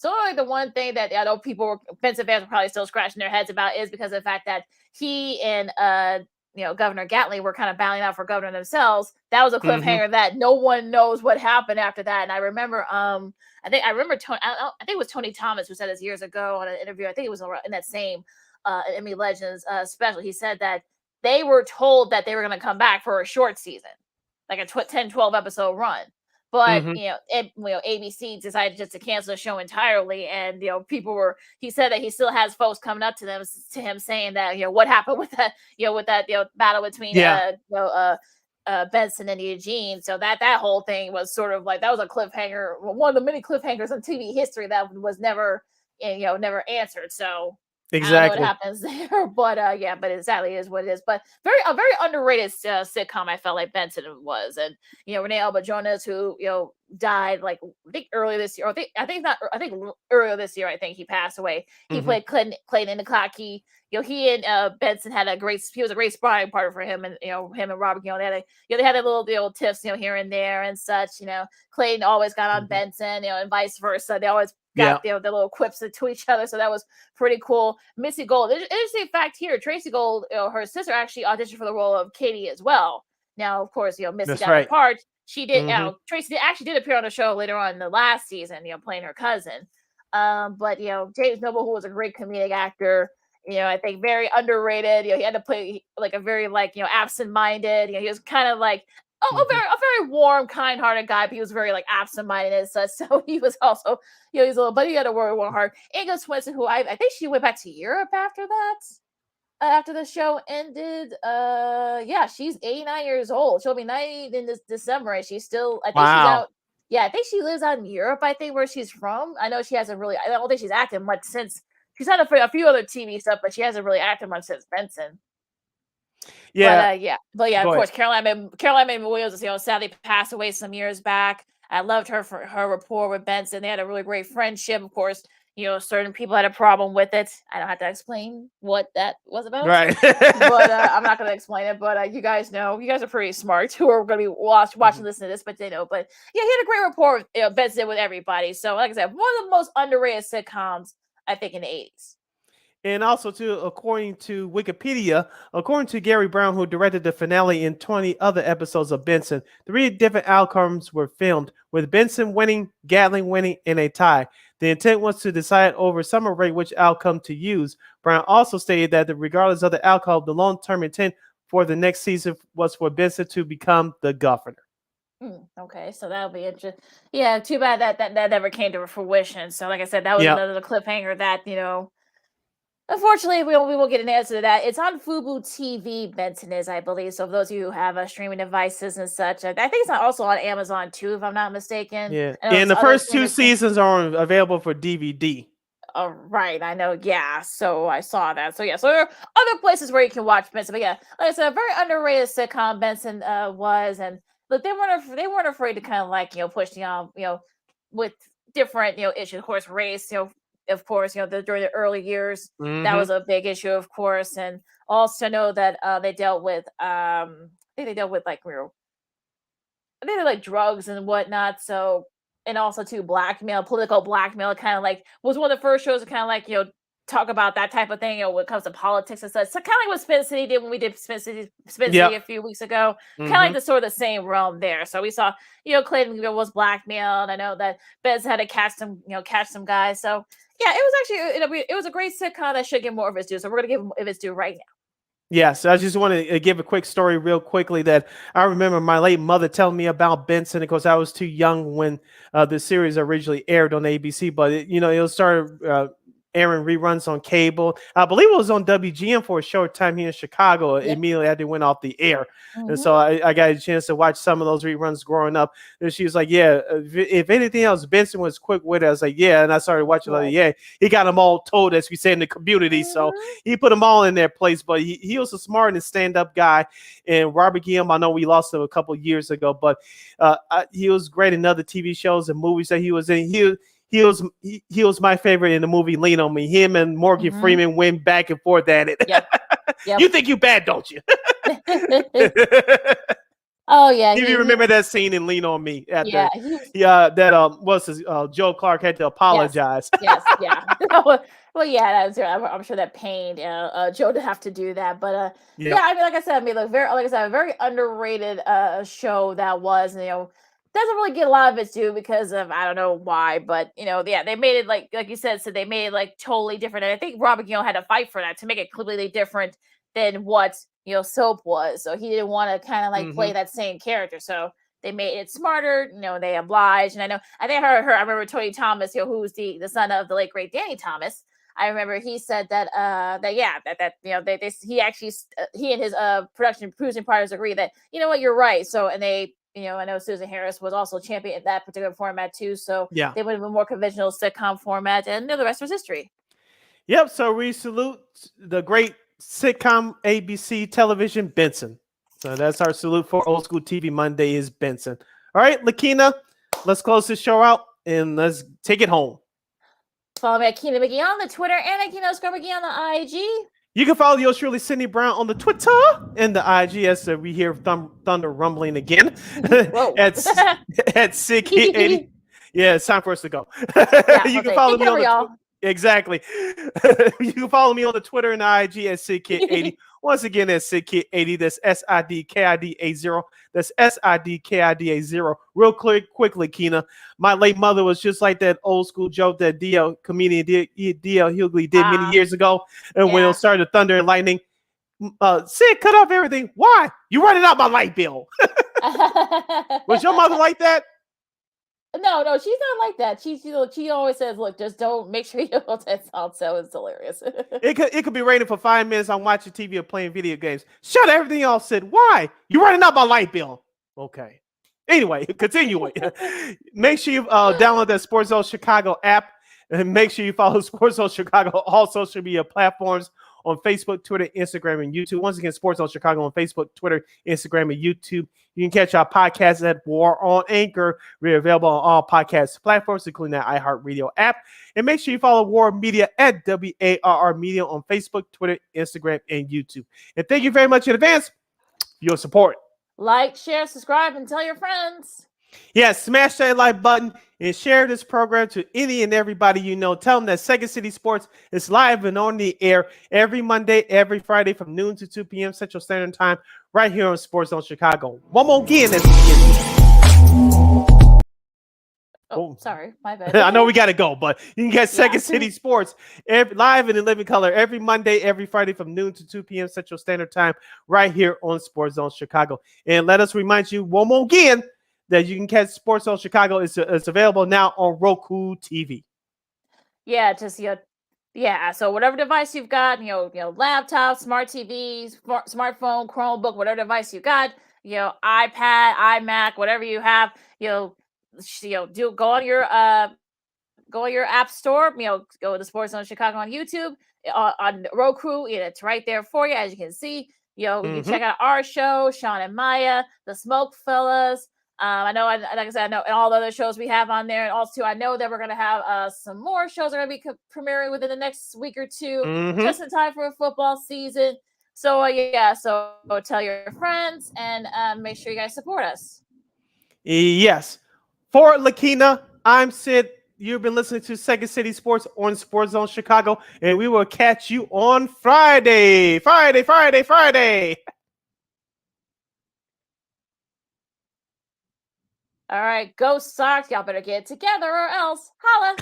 that I know Benson fans are probably still scratching their heads about is because of the fact that he and Governor Gatling were kind of battling out for governor themselves. That was a cliffhanger that no one knows what happened after that. And I remember, I think it was Tony Thomas who said this years ago on an interview. I think it was in that same Emmy Legends special. He said that they were told that they were going to come back for a short season, like a 10-12 episode run. But ABC decided just to cancel the show entirely, and he said that he still has folks coming up to him saying that what happened with that battle between Benson and Eugene. So that whole thing was sort of like that was a cliffhanger, one of the many cliffhangers in TV history that was never answered. So exactly. I don't know what happens there, but it sadly is what it is. But a very underrated sitcom. I felt like Benson was, and Renee Alba-Jones, who died like I think earlier this year. I think earlier this year. I think he passed away. He played Clayton Indicaki. He and Benson had he was a great sparring partner for him, and him and Robert. They had a little tiffs here and there and such. Clayton always got on Benson, and vice versa. They always got the little quips to each other, so that was pretty cool. Missy Gold, interesting fact here, Tracy Gold, her sister actually auditioned for the role of Katie as well. Now, of course, Missy got the part. She did. Tracy actually did appear on the show later on in the last season, playing her cousin. But James Noble, who was a great comedic actor, I think very underrated. He had to play like a very absent-minded. He was kind of like a very warm, kind-hearted guy, but he was very absent-minded and such. So he was also, he's a little, but he had to work hard. Inga Swenson, who I think she went back to Europe after that, after the show ended. She's 89 years old. She'll be 90 in this December, and she's still, I think she's out. Yeah, I think she lives out in Europe. I think where she's from. I know she hasn't really. I don't think she's acted much since. She's had a few other TV stuff, but she hasn't really acted much since Benson. Of course, Caroline May Williams, sadly passed away some years back. I loved her for her rapport with Benson. They had a really great friendship. Of course, certain people had a problem with it. I don't have to explain what that was about, right? But I'm not going to explain it. But you guys know, you guys are pretty smart who are going to be watching, listening to this. But they know. But he had a great rapport with Benson with everybody. So, like I said, one of the most underrated sitcoms I think in the 80s. And also, too, according to Wikipedia, according to Gary Brown, who directed the finale and 20 other episodes of Benson, 3 different outcomes were filmed, with Benson winning, Gatling winning, and a tie. The intent was to decide over summer break which outcome to use. Brown also stated that regardless of the outcome, the long-term intent for the next season was for Benson to become the governor. Okay, so that'll be interesting. Yeah, too bad that never came to fruition. So, like I said, that was another cliffhanger that, unfortunately, we won't get an answer to that. It's on Fubo TV, Benson is, I believe. So, for those of you who have streaming devices and such, I think it's also on Amazon too, if I'm not mistaken. Yeah, and the first 2 seasons are available for DVD. Right, I know. Yeah, so I saw that. So yeah, so there are other places where you can watch Benson. But yeah, like I said, a very underrated sitcom Benson was, and look, they weren't afraid to kind of like push with different issues. Of course, race. Of course, during the early years that was a big issue, of course, and also know that they dealt with I think they dealt with like I think they like drugs and whatnot. So, and also too blackmail, political blackmail, kind of like was one of the first shows to kind of like talk about that type of thing. When it comes to politics and such. So kind of like what Spin City did when we did Spin City a few weeks ago. Kind of like the sort of the same realm there. So we saw Clayton was blackmailed. I know that Bez had to catch some guys. So yeah, it was actually it was a great sitcom that should get more of its due. So we're gonna give him its due right now. Yes, I just want to give a quick story real quickly that I remember my late mother telling me about Benson because I was too young when the series originally aired on ABC, but it started airing reruns on cable. I believe it was on WGN for a short time here in Chicago immediately after it went off the air. And so I got a chance to watch some of those reruns growing up. And she was like, yeah, if anything else, Benson was quick with it. I was like, yeah. And I started watching like, he got them all told, as we say in the community. So he put them all in their place, but he was a smart and stand-up guy. And Robert Guillaume, I know we lost him a couple of years ago, but he was great in other TV shows and movies that he was in. He was my favorite in the movie Lean on Me. Him and Morgan Freeman went back and forth at it. Yep. You think you bad, don't you? Oh yeah. Do you remember that scene in Lean on Me? Yeah. Joe Clark had to apologize. Yes. Yeah. Well, yeah, I'm sure that pained Joe to have to do that, but yeah. I mean, like I said, a very underrated show that was, doesn't really get a lot of its due because of I don't know why, but they made it like you said, so they made it like totally different. And I think Robert had to fight for that to make it completely different than what Soap was. So he didn't want to kind of like play that same character. So they made it smarter. They obliged. And I think I remember Tony Thomas, who was the son of the late great Danny Thomas. I remember he said that he and his production producing partners agree that you're right. So and they. I know Susan Harris was also champion in that particular format too. So they went with a more conventional sitcom format, and the rest was history. Yep. So we salute the great sitcom ABC television, Benson. So that's our salute for Old School TV Monday is Benson. All right, Lakeena, let's close this show out and let's take it home. Follow me at Keena McGee on the Twitter and at Keena_McGee on the IG. You can follow yours truly, Cindy Brown, on the Twitter and the IG as we hear thunder rumbling again at SidKid80. Yeah, it's time for us to go. You can follow me on the exactly. You can follow me on the Twitter and the IG at SidKid80. Once again, that's SidKid80. That's SIDKIDA0. That's SIDKIDA0. Real quickly, Keena. My late mother was just like that old school joke that comedian D.L. Hughley did many years ago. And when it started thunder and lightning, Sid, cut off everything. Why? You running out my light bill. Was your mother like that? No, she's not like that. She always says, "Look, just don't make sure you don't that sound." So it's hilarious. It could be raining for 5 minutes. I'm watching TV or playing video games. Shut everything else. Said, why? You running up my light bill? Okay. Anyway, continuing. Make sure you download that Sports Zone Chicago app, and make sure you follow Sports Zone Chicago all social media platforms on Facebook, Twitter, Instagram, and YouTube. Once again, Sports Zone Chicago on Facebook, Twitter, Instagram, and YouTube. You can catch our podcast at War on Anchor. We're available on all podcast platforms, including that iHeartRadio app. And make sure you follow War Media at WARR Media on Facebook, Twitter, Instagram, and YouTube. And thank you very much in advance for your support. Like, share, subscribe, and tell your friends. Yeah, smash that like button and share this program to any and everybody you know. Tell them that Second City Sports is live and on the air every Monday, every Friday from noon to 2 p.m. Central Standard Time right here on Sports Zone Chicago. One more again. Sorry, my bad. I know we got to go, but you can get Second City Sports live and in living color every Monday, every Friday from noon to 2 p.m. Central Standard Time right here on Sports Zone Chicago. And let us remind you one more again that you can catch Sports Zone Chicago. It's available now on Roku TV. Yeah, so whatever device you've got, laptop, smart TV, smartphone, Chromebook, whatever device you got, iPad, iMac, whatever you have, go on your go to your app store, go to the Sports Zone Chicago on YouTube, on Roku. It's right there for you, as you can see. You can check out our show, Sean and Maya, the Smoke Fellas. I know, like I said, I know all the other shows we have on there. And also, I know that we're going to have some more shows that are going to be premiering within the next week or two, just in time for a football season. So, so tell your friends and make sure you guys support us. Yes. For Lakeena, I'm Sid. You've been listening to Second City Sports on Sports Zone Chicago, and we will catch you on Friday. All right, go Sox! Y'all better get it together, or else holla.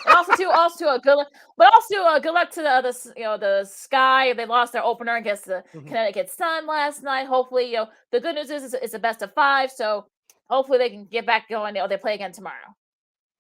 And also good luck to the Sky. They lost their opener against the Connecticut Sun last night. Hopefully, the good news is it's a best of 5, so hopefully they can get back going. They play again tomorrow.